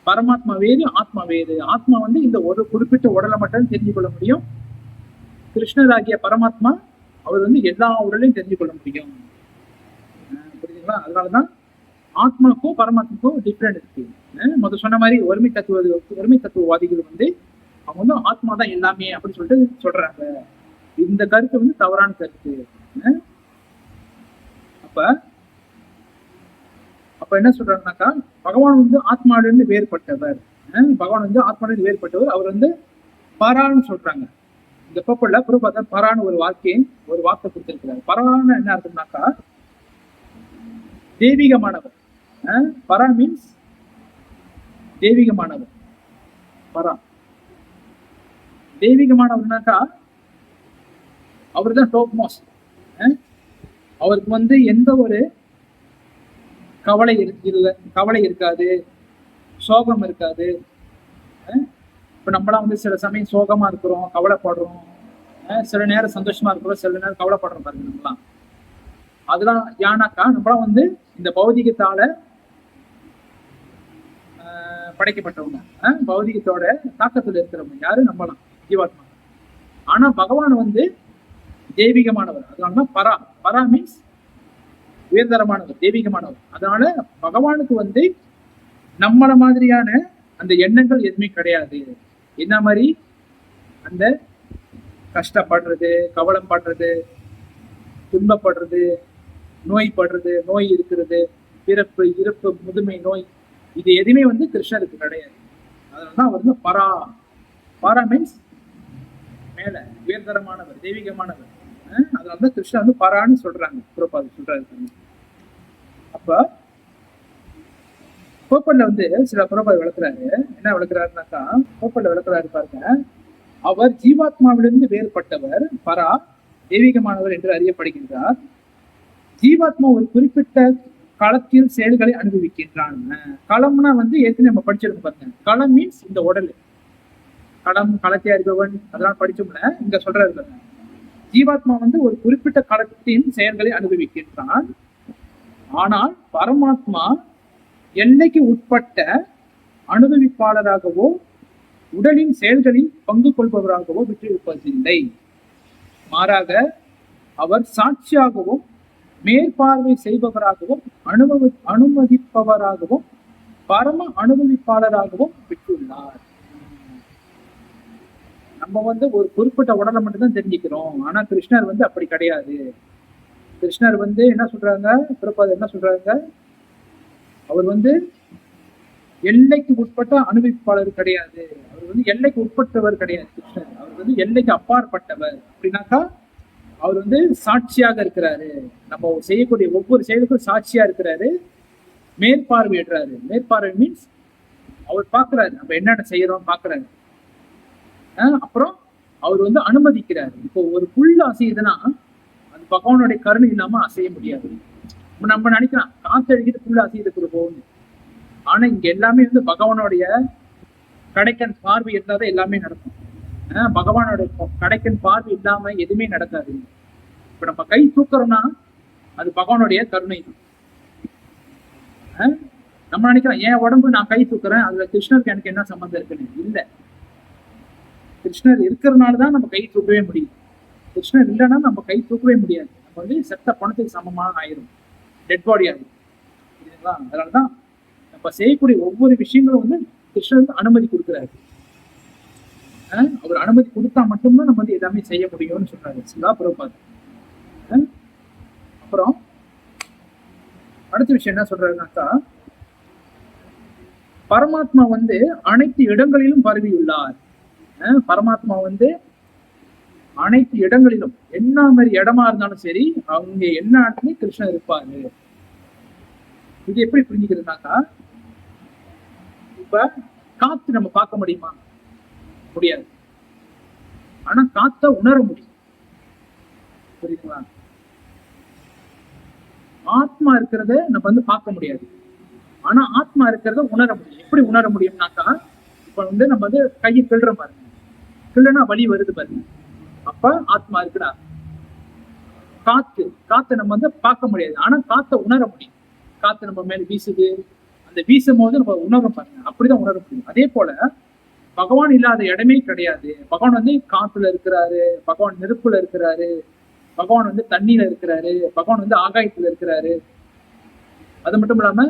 பரமாத்மா வேறு, ஆத்மா வேறு. ஆத்மா வந்து இந்த ஒரு குறிப்பிட்ட உடலை மட்டும் தெரிஞ்சு கொள்ள முடியும். கிருஷ்ணராகிய பரமாத்மா அவர் வந்து எல்லா உடலையும் தெரிஞ்சு கொள்ள முடியும். புரியுதுங்களா? அதனாலதான் ஆத்மாக்கும் பரமாத்மாக்கும் டிஃப்ரெண்ட் இருக்கு. முதல் சொன்ன மாதிரி ஒருமை தத்துவவாதிகள் வந்து அவங்க வந்து ஆத்மா தான் எல்லாமே அப்படின்னு சொல்லிட்டு சொல்றாங்க. இந்த கருத்து வந்து தவறான கருத்து. அப்ப என்ன சொல்றாருனாக்கா, பகவான் வந்து ஆத்மாவிலிருந்து வேறுபட்டவர். பகவான் வந்து ஆத்மாவிலிருந்து வேறுபட்டவர். அவர் வந்து பரான்னு சொல்றாங்க. இந்த கோப்பல்ல பிரபுபாதர் பரான்னு ஒரு வார்த்தை கொடுத்திருக்கிறார். பரான்னு என்ன அர்த்தம்னாக்கா தெய்வீகமானவர். பரா மீன்ஸ் தெய்வீகமானவர். பரா தெய்வீகமானவர்னாக்கா அவர் தான் டாப் மோஸ்ட். அவருக்கு வந்து எந்த ஒரு கவலை இருக்காது, சோகம் இருக்காது. இப்ப நம்மளாம் வந்து சில சமயம் சோகமா இருக்கிறோம், கவலைப்படுறோம். சில நேரம் சந்தோஷமா இருக்கிறோம், சில நேரம் கவலைப்படுறோம் பாருங்க. நம்மளாம் அதெல்லாம் யானாக்கா நம்மளாம் வந்து இந்த பௌதிகத்தால படைக்கப்பட்டவங்க, பௌதிகத்தோட தாக்கத்துல இருக்கிறவங்க யாரு? நம்மளாம் ஜீவாத்மா. ஆனா பகவான் வந்து தெய்வீகமானவர். அதனாலதான் பரா மீன்ஸ் உயர்தரமானவர், தெய்வீகமானவர். அதனால பகவானுக்கு வந்து நம்மள மாதிரியான அந்த எண்ணங்கள் எதுவுமே கிடையாது. என்ன மாதிரி அந்த கஷ்டப்படுறது, கவலைப்படுறது, துன்பப்படுறது, நோய்படுறது, நோய் இருக்கிறது, பிறப்பு இறப்பு, முதுமை நோய், இது எதுவுமே வந்து கிருஷ்ணருக்கு கிடையாது. அதனாலதான் அவர் வந்து பரா மீன்ஸ் மேல உயர்தரமானவர், தெய்வீகமானவர். அதனாலதான் கிருஷ்ணர் வந்து பரான்னு சொல்றாங்க. சொல்றாரு. அப்ப கோப்பல்ல வந்து சில புறப்பாடு விளக்குறாரு. என்ன விளக்குறாருனாக்கா, கோப்பல்ல விளக்குறாரு பாருங்க. அவர் ஜீவாத்மாவிலிருந்து வேறுபட்டவர், பரா தெய்வீகமானவர் என்று அறியப்படுகின்றார். ஜீவாத்மா ஒரு குறிப்பிட்ட களத்தில் செயல்களை அனுபவிக்கின்றான். களம்னா வந்து ஏற்கனவே நம்ம படிச்சிருக்கோம் பாருங்க. களம் மீன்ஸ் இந்த உடல். களத்தை அறிபவன் அதெல்லாம் படிச்சோம்ல. இங்க சொல்றாரு பாருங்க, ஜீவாத்மா வந்து ஒரு குறிப்பிட்ட களத்தின் செயல்களை அனுபவிக்கின்றான். ஆனால் பரமாத்மா எல்லைக்கு உட்பட்ட அனுபவிப்பாளராகவோ உடலின் செயல்களில் பங்கு கொள்பவராகவோ விட்டிருப்பதில்லை. மாறாக அவர் சாட்சியாகவும் மேற்பார்வை செய்பவராகவும் அனுமதிப்பவராகவும் பரம அனுபவிப்பாளராகவும் விட்டுள்ளார். நம்ம வந்து ஒரு குறிப்பிட்ட உடலை மட்டும்தான் தெரிஞ்சுக்கிறோம். ஆனா கிருஷ்ணர் வந்து அப்படி கிடையாது. கிருஷ்ணர் வந்து என்ன சொல்றாங்க, பிரபாதர் என்ன சொல்றாங்க, அவர் வந்து எல்லைக்கு உட்பட்ட அனுபவிப்பாளர் கிடையாது. அவர் வந்து எல்லைக்கு உட்பட்டவர் கிடையாது. கிருஷ்ணர் அவர் வந்து எல்லைக்கு அப்பாற்பட்டவர். அப்படின்னாக்கா அவர் வந்து சாட்சியாக இருக்கிறாரு. நம்ம செய்யக்கூடிய ஒவ்வொரு செயலுக்கும் சாட்சியா இருக்கிறாரு. மேற்பார்வையிடுறாரு. மேற்பார்வை மீன்ஸ் அவர் பாக்குறாரு நம்ம என்னென்ன செய்யறோம் பாக்குறாரு. அப்புறம் அவர் வந்து அனுமதிக்கிறாரு. இப்போ ஒரு புல் அசையுதுன்னா அது பகவானுடைய கருணை இல்லாம அசைய முடியாது. நம்ம நினைக்கலாம் காத்தடிக்கிட்டு புல் அசையுது போகுது. ஆனா இங்க எல்லாமே வந்து பகவானுடைய கடைக்கன் பார்வை இருந்தாதான் எல்லாமே நடக்கும். பகவானுடைய கடைக்கன் பார்வை இல்லாம எதுவுமே நடக்காது. இப்ப நம்ம கை தூக்குறோம்னா அது பகவானுடைய கருணை தான். நம்ம நினைக்கிறோம் என் உடம்பு நான் கை தூக்குறேன் அதுல கிருஷ்ணருக்கு எனக்கு என்ன சம்பந்தம் இருக்குன்னு. இல்ல, கிருஷ்ணர் இருக்கிறதுனாலதான் நம்ம கை தூக்கவே முடியும். கிருஷ்ணர் இல்லைன்னா நம்ம கை தூக்கவே முடியாது. நம்ம வந்து செத்த பணத்துக்கு சமமான ஆயிரும், டெட் பாடி ஆயிரும். சரிங்களா? அதனாலதான் நம்ம செய்யக்கூடிய ஒவ்வொரு விஷயங்களும் வந்து கிருஷ்ணருக்கு அனுமதி கொடுக்குறாரு. அவர் அனுமதி கொடுத்தா மட்டும்தான் நம்ம வந்து எல்லாமே செய்ய முடியும்னு சொல்றாரு சிலா பிரபாத். அப்புறம் அடுத்த விஷயம் என்ன சொல்றாருனாக்கா, பரமாத்மா வந்து அனைத்து இடங்களிலும் பரவியுள்ளார். பரமாத்மா வந்து அனைத்து இடங்களிலும் என்ன மாதிரி இடமா இருந்தாலும் சரி அவங்க என்ன இடத்துலயும் கிருஷ்ணன் இருப்பாரு. இது எப்படி புரிஞ்சுக்கிறதுனாக்கா, இப்ப காத்து நம்ம பார்க்க முடியுமா? முடியாது. ஆனா காத்த உணர முடியும். புரியுதுங்களா? ஆத்மா இருக்கிறத நம்ம வந்து பார்க்க முடியாது. ஆனா ஆத்மா இருக்கிறத உணர முடியும். எப்படி உணர முடியும்னாக்கா, இப்ப வந்து நம்ம வந்து கையை கிள்ற பாருங்க, கிள்ளனா வலி வருது பாருங்க, அப்ப ஆத்மா இருக்குடா. காத்து நம்ம வந்து பார்க்க முடியாது. ஆனா காத்த உணர முடியும். காத்து நம்ம மேல வீசுது, அந்த வீசும் போது நம்ம உணரும் பாருங்க, அப்படிதான் உணர முடியும். அதே போல பகவான் இல்லாத இடமே கிடையாது. பகவான் வந்து காத்துல இருக்கிறாரு, பகவான் நெருப்புல இருக்கிறாரு, பகவான் வந்து தண்ணியில இருக்கிறாரு, பகவான் வந்து ஆகாயத்துல இருக்கிறாரு. அது மட்டும் இல்லாம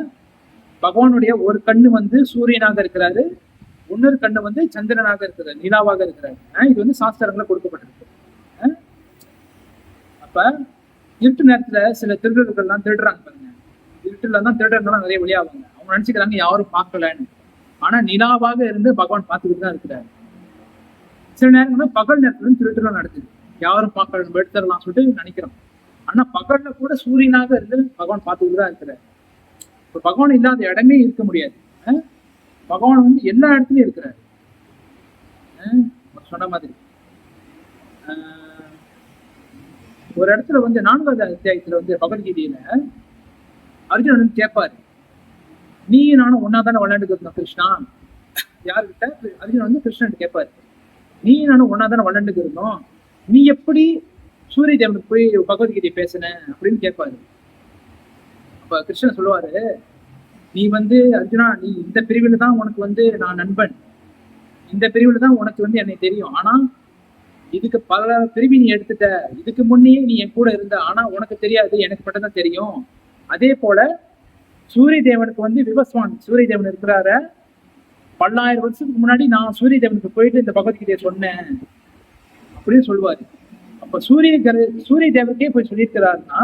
பகவானுடைய ஒரு கண்ணு வந்து சூரியனாக இருக்கிறாரு, இன்னொரு கண்ணு வந்து சந்திரனாக இருக்கிறாரு, நிலாவாக இருக்கிறாரு. இது வந்து சாஸ்திரங்களை கொடுக்கப்பட்டிருக்கு. அப்ப இருட்டு நேரத்துல சில திருடர்கள்லாம் திருடுறாங்க பாருங்க. இருட்டுல தான் திருடர்கள்லாம் நிறைய வெளியாவாங்க. அவங்க நினைச்சுக்கிறாங்க யாரும் பார்க்கலன்னு. ஆனா நிலாவாக இருந்து பகவான் பார்த்துக்கிட்டு தான் இருக்கிறாரு. சில நேரங்கள்ல பகல் நேரத்துல திருட்டுலாம் நடக்குது, யாரும் பார்க்கல எடுத்துடலாம் சொல்லிட்டு நினைக்கிறோம். ஆனா பகல்ல கூட சூரியனாக இருந்து பகவான் பார்த்துக்கிட்டு தான் இருக்கிறாரு. இப்ப பகவான் இல்லாத இடமே இருக்க முடியாது. பகவான் வந்து எல்லா இடத்துலயும் இருக்கிறாரு. சொன்ன மாதிரி ஒரு இடத்துல வந்து 4வது அத்தியாயத்துல வந்து பகவத்கீதையில அர்ஜுனன் வந்து கேட்பாரு, நீ நானும் ஒன்னா தானே விளையாண்டுட்டு இருந்தோம் கிருஷ்ணா. யாருக்கிட்ட? அர்ஜுனன் வந்து கிருஷ்ணன் கேட்பாரு, நீ நானும் ஒன்னா தானே விளையாண்டுட்டு இருந்தோம், நீ எப்படி சூரிய தேவனுக்கு போய் பகவத்கீதை பேசுன அப்படின்னு கேட்பாரு. அப்ப கிருஷ்ணன் சொல்லுவாரு, நீ வந்து அர்ஜுனா நீ இந்த பிரிவுல தான் உனக்கு வந்து நான் நண்பன், இந்த பிரிவுல தான் உனக்கு வந்து என்னை தெரியும். ஆனா இதுக்கு பல பிரிவு நீ எடுத்துட்ட, இதுக்கு முன்னே நீ என் கூட இருந்த, ஆனா உனக்கு தெரியாது, எனக்கு மட்டும் தான் தெரியும். அதே போல சூரிய தேவனுக்கு வந்து விவஸ்வான் சூரிய தேவன் இருக்கிறார, பல்லாயிரம் வருஷத்துக்கு முன்னாடி நான் சூரிய தேவனுக்கு போயிட்டு இந்த பகவத்கீதையை சொன்னேன் அப்படின்னு சொல்லுவாரு. அப்ப சூரிய தேவனுக்கே போய் சொல்லியிருக்கிறாருன்னா,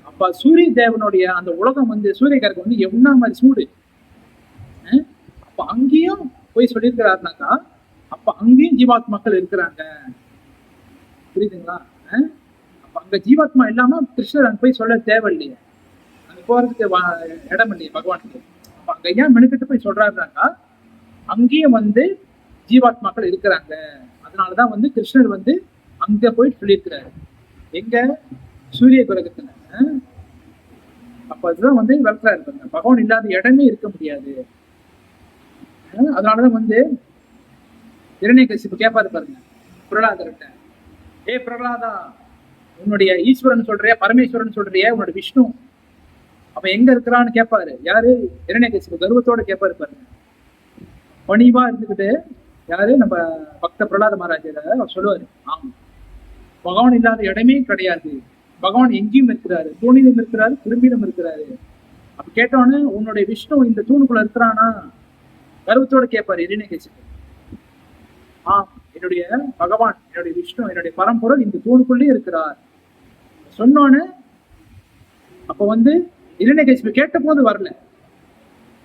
அப்ப சூரிய தேவனுடைய அந்த உலகம் வந்து சூரியகருக்கு வந்து என்ன மாதிரி சூடு. அப்ப அங்கேயும் போய் சொல்லியிருக்கிறாருனாக்கா, அப்ப அங்கேயும் ஜீவாத்மாக்கள் இருக்கிறாங்க. புரியுதுங்களா? அப்ப அங்க ஜீவாத்மா இல்லாம கிருஷ்ணர் அங்க போய் சொல்ல தேவையில்லையே, அங்க போறதுக்கு இடம் இல்லையே பகவானுக்கு. அப்ப அங்க ஏன் மெனுக்கிட்டு போய் சொல்றாருனாக்கா, அங்கேயும் வந்து ஜீவாத்மாக்கள் இருக்கிறாங்க. அதனாலதான் வந்து கிருஷ்ணர் வந்து அங்க போய் சொல்லியிருக்கிறாரு. எங்க? சூரிய கிரகத்துல. அப்ப அதுதான் வந்து விளக்கா இருக்காங்க, பகவான் இல்லாத இடமே இருக்க முடியாது. அதனாலதான் வந்து இரண்யகசிப்பு கேட்பாரு பாருங்க பிரகலாதர்கிட்ட, ஏ பிரகலாதா, உன்னுடைய ஈஸ்வரன் சொல்றியா பரமேஸ்வரன் சொல்றியா உன்னோட விஷ்ணு அப்ப எங்க இருக்கிறான்னு கேட்பாரு. யாரு? இரண்யகசிப்பு கர்வத்தோட கேட்பாரு பாருங்க. பணிவா இருந்துகிட்டு யாரு? நம்ம பக்த பிரகலாத மகாராஜர் சொல்லுவாரு, ஆமா பகவான் இல்லாத இடமே கிடையாது, பகவான் எங்கேயும் இருக்கிறாரு, தூணிலும் இருக்கிறாரு, திரும்பிலும் இருக்கிறாரு. அப்ப கேட்டோன்னு உன்னுடைய விஷ்ணு இந்த தூணுக்குள்ள இருக்கிறானா கர்வத்தோட கேட்பாரு இரண்யகசிப்பு. என்னுடைய பகவான், என்னுடைய விஷ்ணு, என்னுடைய பரம்பொருள் இந்த தூணுக்குள்ளே இருக்கிறார் சொன்னோன்னு, அப்ப வந்து இரண்யகசிப்பு கேட்ட போது வரல.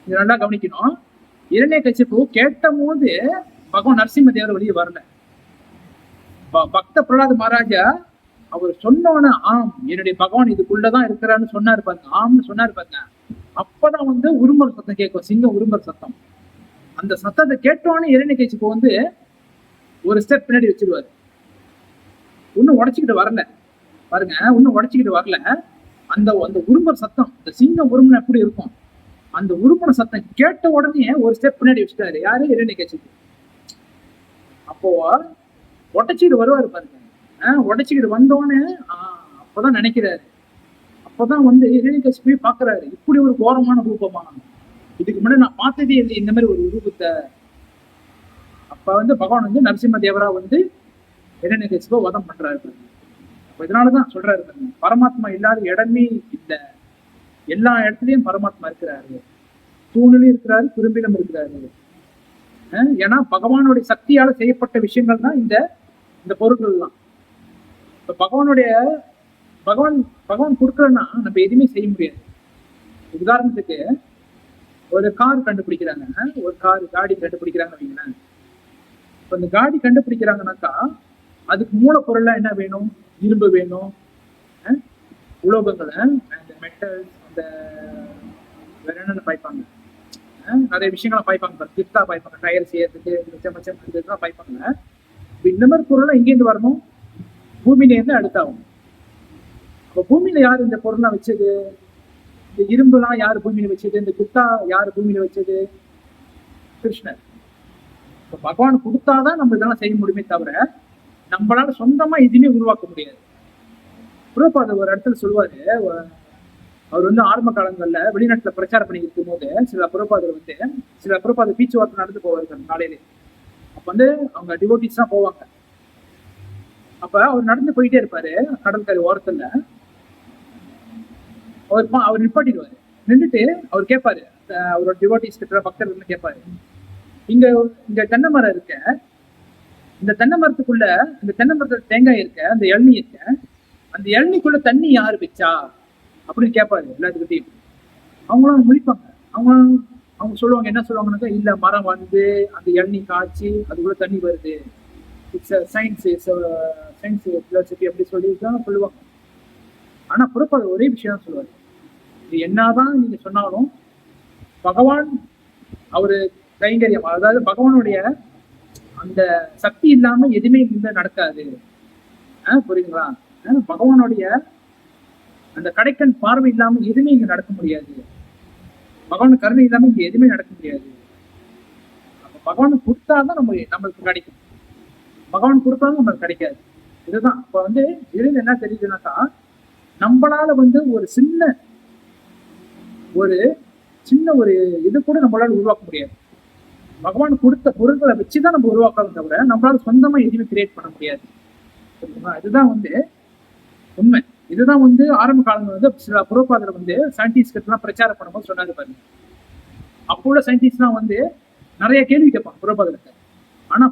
இது நல்லா கவனிக்கணும். இரண்யகசிப்பு கேட்ட போது பகவான் நரசிம்ம தேவர் வெளியே வரல. பக்த பிரகலாத மகாராஜா அவர் சொன்னோன்னு ஆம் என்னுடைய பகவான் இதுக்குள்ளதான் இருக்கிறான்னு சொன்னாரு பாருங்க, ஆம்னு சொன்னாரு பாருங்க. அப்பதான் வந்து உருமல் சத்தம் கேட்கும், சிங்கம் உருமல் சத்தம். அந்த சத்தத்தை கேட்டோன்னு இரண்யகசிப்பு வந்து ஒரு ஸ்டெப் பின்னாடி வச்சிருவாரு. இன்னும் உடைச்சுக்கிட்டு வரல பாருங்க, இன்னும் உடைச்சுக்கிட்டு வரல. அந்த அந்த உருமல் சத்தம், இந்த சிங்கம் உருமனை எப்படி இருக்கும், அந்த உருமன சத்தம் கேட்ட உடனே ஒரு ஸ்டெப் பின்னாடி வச்சுட்டாரு. யாரு? இரண்யகசிப்பு. அப்போ உடைச்சிக்கிட்டு வருவாரு பாருங்க. உடைச்சிக்கிட்டு வந்தோடனே அப்பதான் நினைக்கிறாரு, அப்பதான் வந்து இரண்யகசிப்பு பாக்குறாரு, இப்படி ஒரு கோரமான ரூபமா, இதுக்கு முன்னாடி நான் பார்த்ததே இல்லை இந்த மாதிரி ஒரு ரூபத்தை. அப்ப வந்து பகவான் வந்து நரசிம்ம தேவரா வந்து இரண்யகசிப்பை வதம் பண்றாரு பாருங்க. அப்ப இதனாலதான் சொல்றாரு பாருங்க, பரமாத்மா இல்லாத இடமே இல்லை, எல்லா இடத்துலயும் பரமாத்மா இருக்கிறாரு, தூணிலும் இருக்கிறாரு, குறும்பிலும் இருக்கிறாரு. ஏன்னா பகவானுடைய சக்தியால செய்யப்பட்ட விஷயங்கள் தான் இந்த இந்த பொருட்கள் எல்லாம். இப்ப பகவான் கொடுக்கலன்னா நம்ம எதுவுமே செய்ய முடியாது. உதாரணத்துக்கு ஒரு கார் கண்டுபிடிக்கிறாங்க, ஒரு காடி கண்டுபிடிக்கிறாங்க வைங்களேன். இப்ப இந்த காடி கண்டுபிடிக்கிறாங்கன்னாக்கா அதுக்கு மூலப்பொருள்லாம் என்ன வேணும்? இரும்பு வேணும், உலோகங்களை, அந்த மெட்டல்ஸ், அந்த வேற என்னென்ன பாய்ப்பாங்க, நிறைய விஷயங்கள்லாம் பாய்ப்பாங்க, கிஃப்டா பாய்ப்பாங்க, டயர் செய்யறதுக்கு மிச்சம் பாய்ப்பாங்க. இந்த மாதிரி பொருள்லாம் எங்கேருந்து வரணும்? பூமியில இருந்து அடுத்தாகும். அப்ப பூமியில யாரு இந்த பொருள்லாம் வச்சது? இந்த இரும்புலாம் யாரு பூமியில வச்சது? இந்த குத்தா யாரு பூமியில வச்சது? கிருஷ்ணர். இப்ப பகவான் கொடுத்தாதான் நம்ம இதெல்லாம் செய்ய முடியுமே தவிர நம்மளால சொந்தமா எதுவுமே உருவாக்க முடியாது. பிரபுபாதர் ஒரு இடத்துல சொல்லுவாரு, அவர் வந்து ஆரம்ப காலங்கள்ல வெளிநாட்டுல பிரச்சாரம் பண்ணி இருக்கும் போது சில பிரபுபாதர் பேச்சுவார்த்தை நடந்து போவாரு காலையில. அப்ப வந்து அவங்க டிவோட்டிஸ் தான் போவாங்க. அப்ப அவர் நடந்து போயிட்டே இருப்பாரு கடற்கரை ஓரத்துல. அவர் நிப்பாட்டிடுவாரு. நின்றுட்டு அவர் கேட்பாரு, அவரோட டிவோட்டிஸ் கிட்ட பக்தர்கள் கேட்பாரு, இங்க தென்னை மரம் இருக்க, இந்த தென்னை மரத்துக்குள்ள, இந்த தென்னை மரத்துல தேங்காய் இருக்க, அந்த இளநீ இருக்க, அந்த இளநிக்குள்ள தண்ணி யாரு வச்சா அப்படின்னு கேட்பாரு எல்லாத்துக்கிட்டையும். அவங்களும் முடிப்பாங்க. அவங்க சொல்லுவாங்க, என்ன சொல்லுவாங்கன்னாக்கா, இல்ல மரம் வந்து அந்த இளநீ காய்ச்சி அதுக்குள்ள தண்ணி வருது, இட்ஸ் சயின்ஸ், பிலாசபி அப்படி சொல்லிதான் சொல்லுவாங்க. ஆனா புறப்பாடு ஒரே விஷயம் தான் சொல்லுவாரு, இது என்னதான் நீங்க சொன்னாலும் பகவான் அவரு கைங்கரியம், அதாவது பகவானுடைய அந்த சக்தி இல்லாம எதுவுமே இங்க நடக்காது. புரியுதுங்களா? பகவானுடைய அந்த கடைக்கண் பார்வை இல்லாம எதுவுமே இங்க நடக்க முடியாது. பகவான் கருணை இல்லாம இங்க எதுவுமே நடக்க முடியாது. அப்ப பகவான் கொடுத்தாதான் நம்மளுக்கு கிடைக்கும், பகவான் கொடுத்தாலும் நம்மளுக்கு கிடைக்காது. இதுதான் இப்ப வந்து இதுல என்ன தெரியுதுனாக்கா, நம்மளால வந்து ஒரு சின்ன ஒரு இது கூட நம்மளால உருவாக்க முடியாது. பகவான் கொடுத்த பொருட்களை வச்சுதான் நம்ம உருவாக்கலாம் தவிர நம்மளால சொந்தமா எதுவுமே கிரியேட் பண்ண முடியாது. இதுதான் வந்து உண்மை. இதுதான் வந்து ஆரம்ப காலங்கள் வந்து சில புரோபாதர் வந்து சயின்டிஸ்ட் எல்லாம் பிரச்சாரம் பண்ணும்போது சொன்னாரு பாருங்க. அப்போ உள்ள சயின்டிஸ்ட்லாம் வந்து நிறைய கேள்வி கேட்பாங்க புரோபாதருக்கு. ஆனா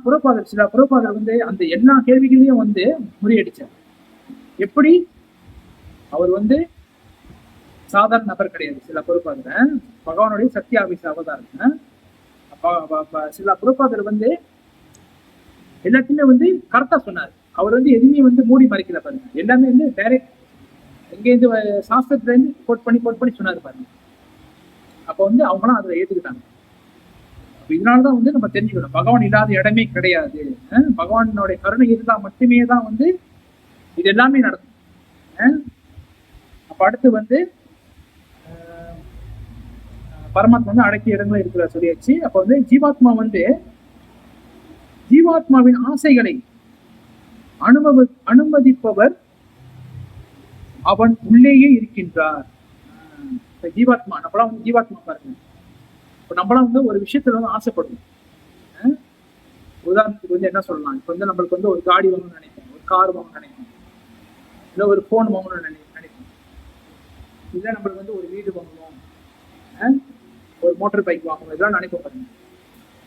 சில புரோபாதர் வந்து அந்த எல்லா கேள்விகளையும் வந்து முறியடிச்சார். எப்படி? அவர் வந்து சாதாரண நபர் கிடையாது. சில புரோபாதர் பகவானுடைய சக்தி ஆபீஸ் அவதாரம். சில புரோபாதர் வந்து எல்லாத்தையுமே வந்து கரெக்டா சொன்னார். அவர் வந்து எதுவுமே வந்து மூடி மறைக்கல பாருங்க, எல்லாமே வந்து டைரக்ட் எங்கேருந்து சாஸ்திரத்துல இருந்து கோட் பண்ணி சொன்னாரு பாருங்க. அப்ப வந்து அவங்களாம் அதை ஏத்துக்கிட்டாங்க. இதனாலதான் வந்து நம்ம தெரிஞ்சுக்கணும், பகவான் இல்லாத இடமே கிடையாது. பகவானுடைய கருணை இருந்தா மட்டுமே தான் வந்து இது எல்லாமே நடக்கும். அப்ப அடுத்து வந்து பரமாத்மா வந்து அடக்கிய இடங்களும் இருக்கிற சொல்லியாச்சு. அப்ப வந்து ஜீவாத்மாவின் ஆசைகளை அனுமதிப்பவர் அவன் உள்ளேயே இருக்கின்றார். ஜீவாத்மா, நம்மளாம் வந்து ஜீவாத்மா பாருங்க. இப்ப நம்மளாம் வந்து ஒரு விஷயத்துல வந்து ஆசைப்படுவோம். உதாரணத்துக்கு வந்து என்ன சொல்லலாம், இப்ப வந்து நம்மளுக்கு வந்து ஒரு காடி வாங்கணும்னு நினைப்போம், ஒரு கார் வாங்கணும்னு நினைப்போம், இல்ல ஒரு போன் வாங்கணும்னு நினைப்போம், இல்ல நம்மளுக்கு வந்து ஒரு வீடு வாங்கணும், ஒரு மோட்டார் பைக் வாங்கணும், இதெல்லாம் நினைப்போம் பாருங்க.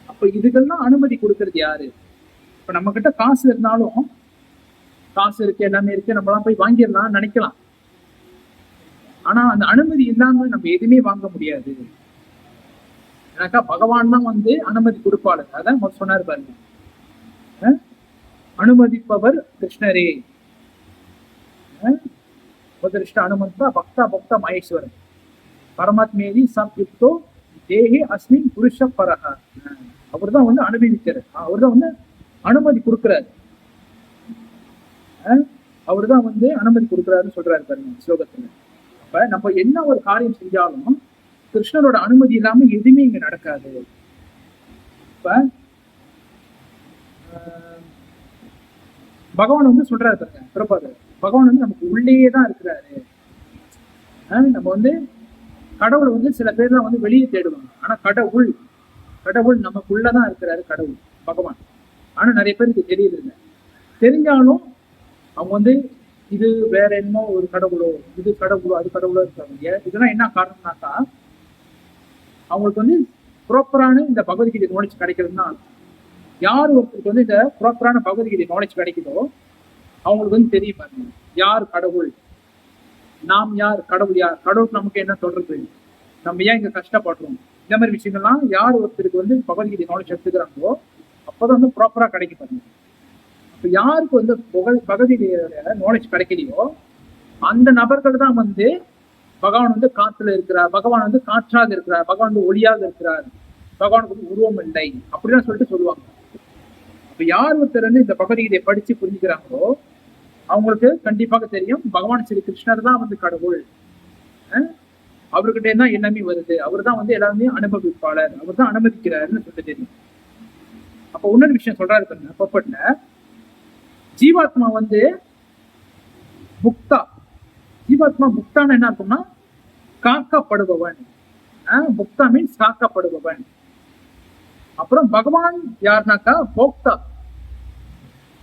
அப்ப இதுக்கெல்லாம் அனுமதி கொடுக்கறது யாரு? இப்ப நம்ம கிட்ட காசு இருந்தாலும், காசு இருக்கு எல்லாமே இருக்கு, நம்மளாம் போய் வாங்கிடலாம் நினைக்கலாம். ஆனா அந்த அனுமதி இல்லாம நம்ம எதுவுமே வாங்க முடியாது. எனக்கா பகவான் தான் வந்து அனுமதி கொடுப்பாளர். அதான் சொன்னாரு பாருங்க, அனுமதிப்பவர் கிருஷ்ணரே. உபதிஷ்ட அனுமந்தா பக்தா பக்த மகேஸ்வரன் பரமாத்மேதி சம்யுக்தோ தேகி அஸ்மின் புருஷ பரக. அவர் தான் வந்து அனுபவிக்கிறார், அவர் தான் வந்து அனுமதி கொடுக்கிறாரு, அவர் தான் வந்து அனுமதி கொடுக்குறாருன்னு சொல்றாரு பாருங்க ஸ்லோகத்துல. அப்ப நம்ம என்ன ஒரு காரியம் செஞ்சாலும் கிருஷ்ணரோட அனுமதி இல்லாம எதுவுமே இங்க நடக்காது. இப்ப பகவான் வந்து சொல்றாரு பாருங்க பிரபாதர், பகவான் வந்து நமக்கு உள்ளேயே தான் இருக்கிறாரு. நம்ம வந்து கடவுளை வந்து சில பேர்லாம் வந்து வெளியே தேடுவாங்க, ஆனா கடவுள் நமக்குள்ளதான் இருக்கிறாரு கடவுள் பகவான். ஆனா நிறைய பேருக்கு தெரியல, தெரிஞ்சாலும் அவங்க வந்து இது வேற என்னமோ ஒரு கடவுளோ, இது கடவுளோ அது கடவுளோ இருக்காங்க. இதெல்லாம் என்ன காரணம்னாக்கா அவங்களுக்கு வந்து ப்ராப்பரான இந்த பகவத்கீதை நாலேஜ் கிடைக்கிறதுனா, யார் ஒருத்தருக்கு வந்து இந்த ப்ராப்பரான பகவத்கீதை நாலேஜ் கிடைக்குதோ அவங்களுக்கு வந்து தெரியும் பாருங்க யார் கடவுள், நாம் யார், கடவுள் யார், கடவுளுக்கு நமக்கு என்ன தொடர்பு, நம்ம ஏன் இங்க கஷ்டப்படுறோம், இந்த மாதிரி விஷயங்கள்லாம் யார் ஒருத்தருக்கு வந்து பகவத்கீதை நாலேஜ் எடுத்துக்கிறாங்களோ அப்பதான் வந்து ப்ராப்பரா கிடைக்கும் பாருங்க. அப்ப யாருக்கு வந்து பகவத்கீதையோட நாலேஜ் கிடைக்கலையோ அந்த நபர்கள் தான் வந்து பகவான் வந்து காத்துல இருக்கிறார், பகவான் வந்து காற்றாக இருக்கிறார், பகவான் வந்து ஒளியாக இருக்கிறார், பகவானுக்கு வந்து உருவம் இல்லை அப்படிதான் சொல்லிட்டு சொல்லுவாங்க. அப்ப யார் ஒருத்தர் வந்து இந்த பகவத்கீதையை படிச்சு புரிஞ்சுக்கிறாங்களோ அவங்களுக்கு கண்டிப்பாக தெரியும் பகவான் ஸ்ரீ கிருஷ்ணர் தான் வந்து கடவுள், அவர்கிட்ட தான் எல்லாமே வருது, அவர் தான் வந்து எல்லாருமே அனுபவிப்பாளர், அவர் தான் அனுமதிக்கிறாருன்னு சொல்லிட்டு தெரியும். அப்ப இன்னொரு விஷயம் சொல்றாரு பாருங்க பப்பட்ல, ஜீவாத்மா வந்து முக்தா, ஜீவாத்மா முக்தான்னு என்ன இருக்கும்னா காக்கப்படுபவன், முக்தா மீன்ஸ் காக்கப்படுபவன். அப்புறம் பகவான் யாருனாக்கா போக்தா,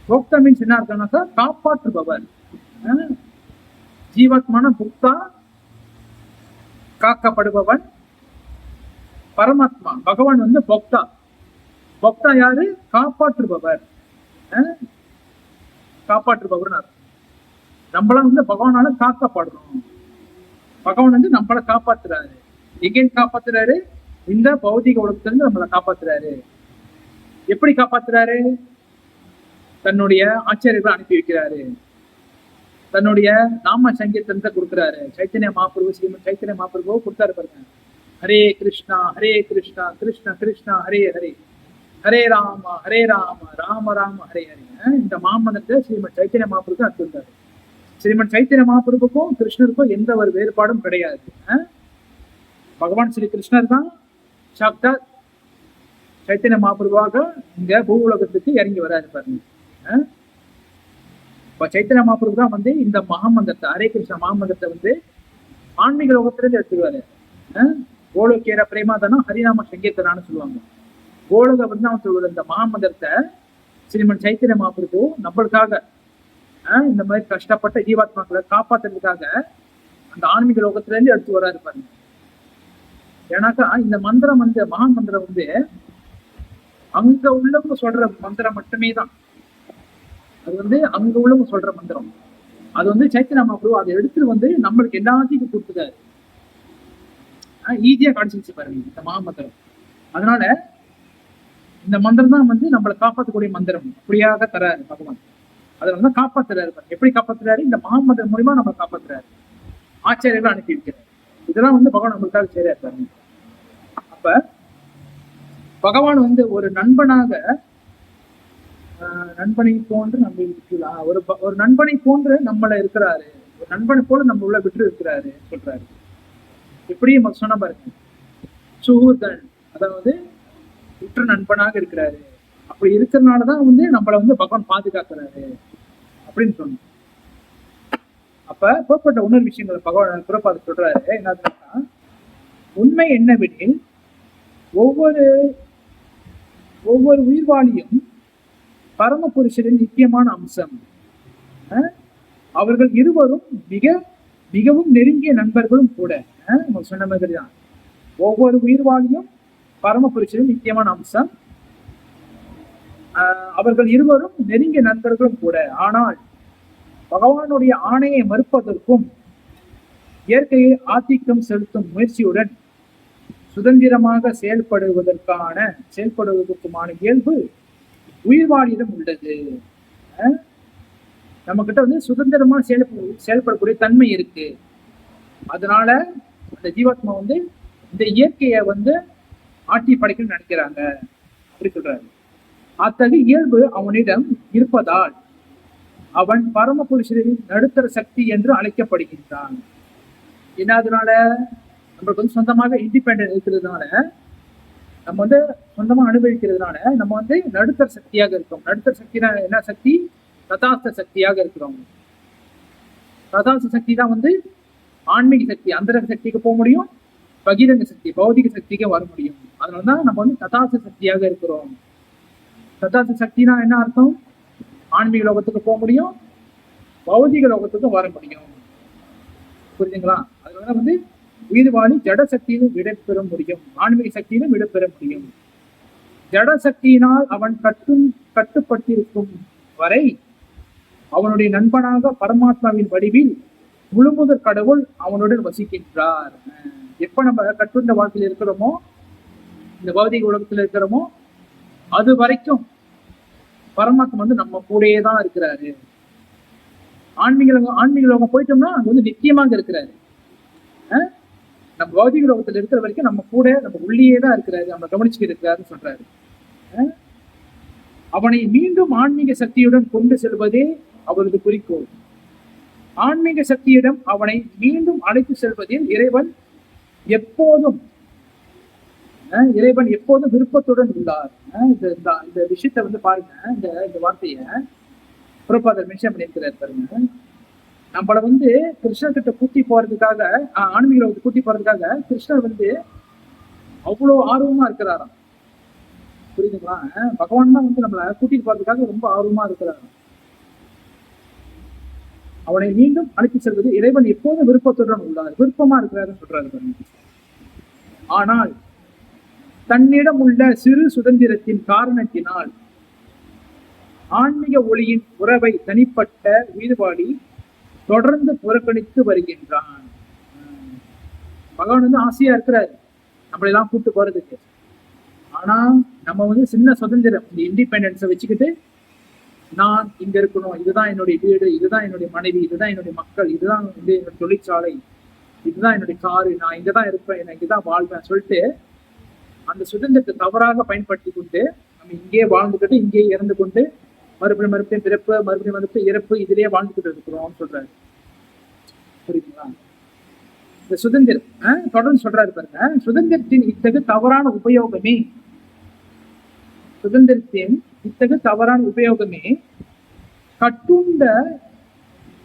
போக்தா மீன்ஸ் என்ன இருக்குனாக்கா காப்பாற்றுபவர். ஜீவாத்மான முக்தா காக்கப்படுபவன், பரமாத்மா பகவான் வந்து போக்தா, போக்தா யாரு, காப்பாற்றுபவர், காப்பாற்றுபவர். நம்மளாம் வந்து பகவானால காக்கப்படுறோம், பகவான் வந்து நம்மளை காப்பாத்துறாரு. எங்கேயும் காப்பாத்துறாரு, இந்த பௌதிக உலகத்திலிருந்து நம்மளை காப்பாத்துறாரு. எப்படி காப்பாத்துறாரு, தன்னுடைய ஆச்சாரியர்களை அனுப்பி வைக்கிறாரு, தன்னுடைய நாம சங்கீதத்தை கொடுக்குறாரு. சைத்தன்ய மகாபிரபு, ஸ்ரீமத் சைத்தன்ய மகாபிரபு கொடுத்தாரு பாருங்க, ஹரே கிருஷ்ணா கிருஷ்ணா கிருஷ்ணா ஹரே ஹரே, ஹரே ராம ராம ராம ஹரே ஹரே. இந்த மாமந்திரத்தை ஸ்ரீமத் சைத்தன்ய மகாபிரபு அனுப்பியிருந்தாரு. ஸ்ரீமத் சைத்தன்ய மகாபிரபுக்கும் கிருஷ்ணருக்கும் எந்த ஒரு வேறுபாடும் கிடையாது. பகவான் ஸ்ரீ கிருஷ்ணர் தான் சாக்தாத் சைத்தன்ய மகாபிரபுவாக இங்க பூ உலகத்துக்கு இறங்கி வராரு பாருங்க. இப்ப சைத்தன்ய மகாபிரபு தான் வந்து இந்த மகாமந்திரத்தை, ஹரே கிருஷ்ண மகாமந்திரத்தை வந்து ஆன்மீக லோகத்திலிருந்து எடுத்துருவாரு. கோலோக்கியர பிரேமாதானா ஹரிநாம சங்கீர்த்தனான்னு சொல்லுவாங்க. கோலக வந்து சொல்லுவாரு இந்த மகாமந்திரத்தை ஸ்ரீமன் சைத்தன்ய மகாபிரபு நம்மளுக்காக இந்த மாதிரி கஷ்டப்பட்ட ஜீவாத்மாக்களை காப்பாத்துறதுக்காக அந்த ஆன்மீக லோகத்துல இருந்து எடுத்து வராரு பாருங்க. ஏன்னாக்கா இந்த மந்திரம் வந்து மகா மந்திரம் வந்து அங்க உள்ளவங்க சொல்ற மந்திரம் மட்டுமே தான், அது வந்து அங்க உள்ளவங்க சொல்ற மந்திரம். அது வந்து சைத்தன்ய மகாபிரபு அதை எடுத்துட்டு வந்து நம்மளுக்கு எல்லாத்தையும் கொடுத்துட்டாரு, ஈஸியா கிடைச்சிருச்சு பாருங்க இந்த மகா மந்திரம். அதனால இந்த மந்திரம் தான் வந்து நம்மளை காப்பாற்றக்கூடிய மந்திரம், அப்படியாக தராரு பகவான். அதை வந்து காப்பாத்துறாரு. எப்படி காப்பாத்துறாரு, இந்த மகாமந்திரம் மூலியமா நம்ம காப்பாத்துறாரு, ஆச்சாரியர்கள் அனுப்பி வைக்கிறார். இதெல்லாம் வந்து பகவான் நம்மளுக்காக சரியா இருக்காரு. அப்ப பகவான் வந்து ஒரு நண்பனாக, நண்பனை போன்று நம்ம ஒரு நண்பனை போன்று நம்மள இருக்கிறாரு, ஒரு நண்பனை போல நம்ம உள்ள விட்டு இருக்கிறாரு சொல்றாரு. எப்படி நம்ம சொன்ன பாருங்க, சுகூர்தன், அதாவது உற்ற நண்பனாக இருக்கிறாரு. அப்படி இருக்கிறதுனாலதான் வந்து நம்மளை வந்து பகவான் பாதுகாக்கிறாரு அப்படின்னு சொன்னோம். அப்ப புறப்பட்ட இன்னொரு விஷயங்களை பகவான் புறப்பாடு சொல்றாரு என்னதுன்னா, உண்மை என்னவெனில் ஒவ்வொரு உயிர்வாளியும் பரமபுருஷரின் நித்தியமான அம்சம். அவர்கள் இருவரும் மிகவும் நெருங்கிய நண்பர்களும் கூட. சொன்ன மாதிரிதான் ஒவ்வொரு உயிர்வாளியும் பரமபுருஷரின் நித்தியமான அம்சம், அவர்கள் இருவரும் நெருங்கிய நண்பர்களும் கூட. ஆனால் பகவானுடைய ஆணையை மறுப்பதற்கும் இயற்கையை ஆதிக்கம் செலுத்தும் முயற்சியுடன் சுதந்திரமாக செயல்படுவதற்குமான இயல்பு உயிர்வாளியிடம் உள்ளது. நம்ம கிட்ட வந்து சுதந்திரமா செயல்படக்கூடிய தன்மை இருக்கு. அதனால அந்த ஜீவாத்மா வந்து இந்த இயற்கையை வந்து ஆட்சி படைக்கணும்னு நினைக்கிறாங்க அப்படி சொல்றாரு. அத்தகைய இயல்பு அவனிடம் இருப்பதால் அவன் பரமபுருஷரின் நடுத்தர சக்தி என்று அழைக்கப்படுகின்றான். ஏன்னா அதனால நம்மளுக்கு வந்து சொந்தமாக இண்டிபெண்டன்ட் இருக்கிறதுனால, நம்ம வந்து சொந்தமா அனுபவிக்கிறதுனால நம்ம வந்து நடுத்தர சக்தியாக இருக்கோம். நடுத்தர சக்தினா என்ன சக்தி? ததாஸ்த சக்தியாக இருக்கிறோம். ததாஸ்த சக்தி தான் வந்து ஆன்மீக சக்தி. அந்தரங்க சக்திக்கு போக முடியும், பகிரங்க சக்தி பௌதிக சக்திக்கு வர முடியும். அதனாலதான் நம்ம வந்து ததாஸ்த சக்தியாக இருக்கிறோம். ததாஸ்த சக்தினா என்ன அர்த்தம்? ஆன்மீக லோகத்துக்கு போக முடியும், பௌதிக லோகத்துக்கும் வர முடியும். புரியுதுங்களா? அதனால வந்து உயிர்வாணி ஜட சக்தியிலும் விடைபெற முடியும், ஆன்மீக சக்தியிலும் விடைபெற முடியும். ஜட சக்தியினால் அவன் கட்டுப்பட்டிருக்கும் வரை அவனுடைய நண்பனாக பரமாத்மாவின் வடிவில் முழுமுதற் கடவுள் அவனுடன் வசிக்கின்றார். எப்ப நம்ம கட்டுண்ட வாழ்க்கையில் இருக்கிறோமோ, இந்த பௌதிக உலகத்துல இருக்கிறோமோ, அது வரைக்கும் பரமாத்மா வந்து நம்ம கூடயே தான் இருக்கிறாரு. ஆன்மீக லோகம் போயிட்டோம்னா அங்க வந்து நித்தியமாக இருக்கிறாரு. நம்ம பௌதிக லோகத்துல இருக்கிற வரைக்கும் நம்ம கூட, நம்ம உள்ளேயே தான் இருக்கிறாரு, நம்ம கவனிச்சுட்டு இருக்கிறாருன்னு சொல்றாரு. அவனை மீண்டும் ஆன்மீக சக்தியுடன் கொண்டு செல்வதே அவரது குறிக்கோள். ஆன்மீக சக்தியிடம் அவனை மீண்டும் அழைத்து செல்வதில் இறைவன் எப்போதும் விருப்பத்துடன் உள்ளார். இந்த விஷயத்த வந்து பாருங்க, இந்த வார்த்தைய பிரபாதர் மென்ஷன் பண்ணியிருக்கிறார் பாருங்க. நம்மள வந்து கிருஷ்ணர் கிட்ட கூட்டி போறதுக்காக, ஆன்மீக கூட்டி போறதுக்காக கிருஷ்ணர் வந்து அவ்வளவு ஆர்வமா இருக்கிறாராம். புரியுதுங்களா? பகவான் தான் வந்து நம்மளை கூட்டிட்டு போறதுக்காக ரொம்ப ஆர்வமா இருக்கிறாராம். அவனை மீண்டும் அழைத்து செல்வது இறைவன் எப்போதும் விருப்பத்துடன் உள்ளார், விருப்பமா இருக்கிறாருன்னு சொல்றாரு. ஆனால் தன்னிடம் உள்ள சிறு சுதந்திரத்தின் காரணத்தினால் ஆன்மீக ஒளியின் உறவை தனிப்பட்ட ஈடுபாடி தொடர்ந்து புறக்கணித்து வருகின்றான். பகவான் வந்து ஆசையா இருக்கிறாரு நம்மளெல்லாம் கூப்பிட்டு போறதுக்கு. ஆனா நம்ம வந்து சின்ன சுதந்திரம், இந்த இண்டிபெண்டன்ஸை வச்சுக்கிட்டு நான் இங்க இருக்கணும், இதுதான் என்னுடைய வீடு, இதுதான் என்னுடைய மனைவி, இதுதான் என்னுடைய மக்கள், இதுதான் வந்து என்னுடைய தொழிற்சாலை, இதுதான் என்னுடைய காரு, நான் இங்கதான் இருப்பேன், நான் இங்கதான் வாழ்வேன் சொல்லிட்டு அந்த சுதந்திரத்தை தவறாக பயன்படுத்தி கொண்டு நம்ம இங்கேயே வாழ்ந்துக்கிட்டு இங்கேயே இறந்து கொண்டு மறுபடியும் பிறப்பு, மறுபடியும் இறப்பு, இதிலேயே வாழ்ந்துகிட்டு இருக்கிறோம்னு சொல்றாரு. புரியுதுங்களா? இந்த சுதந்திரம் தொடர்ந்து சொல்றாரு பாருங்க. சுதந்திரத்தின் இத்தகு தவறான உபயோகமே கட்டுண்ட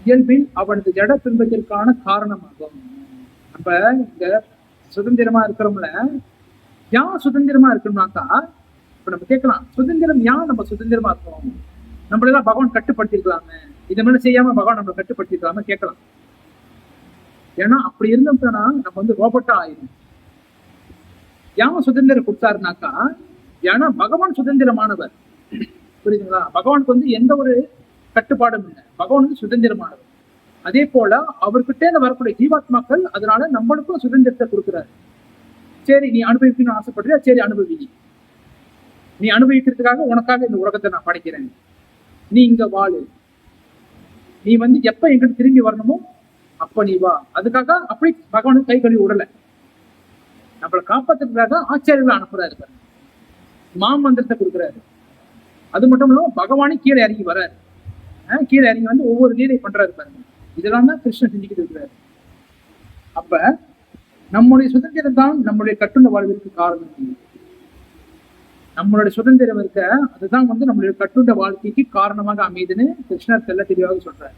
இயல்பில் அவனது ஜட துன்பத்திற்கான காரணமாகும். அப்ப இந்த சுதந்திரமா இருக்கிறோம்ல, யான் சுதந்திரமா இருக்கணும்னாக்கா, இப்ப நம்ம கேட்கலாம், சுதந்திரம் யான் நம்ம சுதந்திரமா இருக்கணும், நம்மளெல்லாம் பகவான் கட்டுப்படுத்திருக்கலாமே, இதை மாதிரி செய்யாம பகவான் நம்மளை கட்டுப்படுத்திருக்கலாம கேட்கலாம். ஏன்னா அப்படி இருந்தோம்னா நம்ம வந்து ரோபோட்டா ஆயிடும். யான் சுதந்திரம் கொடுத்தாருனாக்கா, ஏன்னா பகவான் சுதந்திரமானவர். புரியுதுங்களா? பகவானுக்கு வந்து எந்த ஒரு கட்டுப்பாடும் இல்லை, பகவான் வந்து சுதந்திரமானவர். அதே போல அவர்கிட்ட வரக்கூடிய ஜீவாத்மாக்கள் அதனால நம்மளுக்கும் சுதந்திரத்தை கொடுக்குறாரு. சரி நீ அனுபவிக்கணும்னு ஆசைப்படுறியா, சரி அனுபவி, நீ அனுபவிக்கிறதுக்காக உனக்காக இந்த உலகத்தை நான் படைக்கிறேன், நீ இங்க வாழு, நீ வந்து எப்ப எங்கிட்ட திரும்பி வரணுமோ அப்ப நீ வா. அதுக்காக அப்படி பகவானுக்கு கை கழுவி விடல, நம்மளை காப்பாத்துறதுக்காக ஆச்சாரியர்களை அனுப்புறாரு, மாமந்திரத்தை கொடுக்குறாரு. அது மட்டும் இல்லாம பகவானே கீழே இறங்கி வர்றாரு, கீழே இறங்கி வந்து ஒவ்வொரு லீலை பண்றாரு பாருங்க. இதெல்லாம் தான் கிருஷ்ணன் செஞ்சுக்கிட்டு இருக்கிறாரு. அப்ப நம்முடைய சுதந்திரம் தான் நம்முடைய கட்டுண்ட வாழ்விற்கு காரணம். நம்மளுடைய சுதந்திரம் இருக்க அதுதான் வந்து நம்மளுடைய கட்டுண்ட வாழ்க்கைக்கு காரணமாக அமையுதுன்னு கிருஷ்ணர் தெல்ல தெளிவாக சொல்றாரு.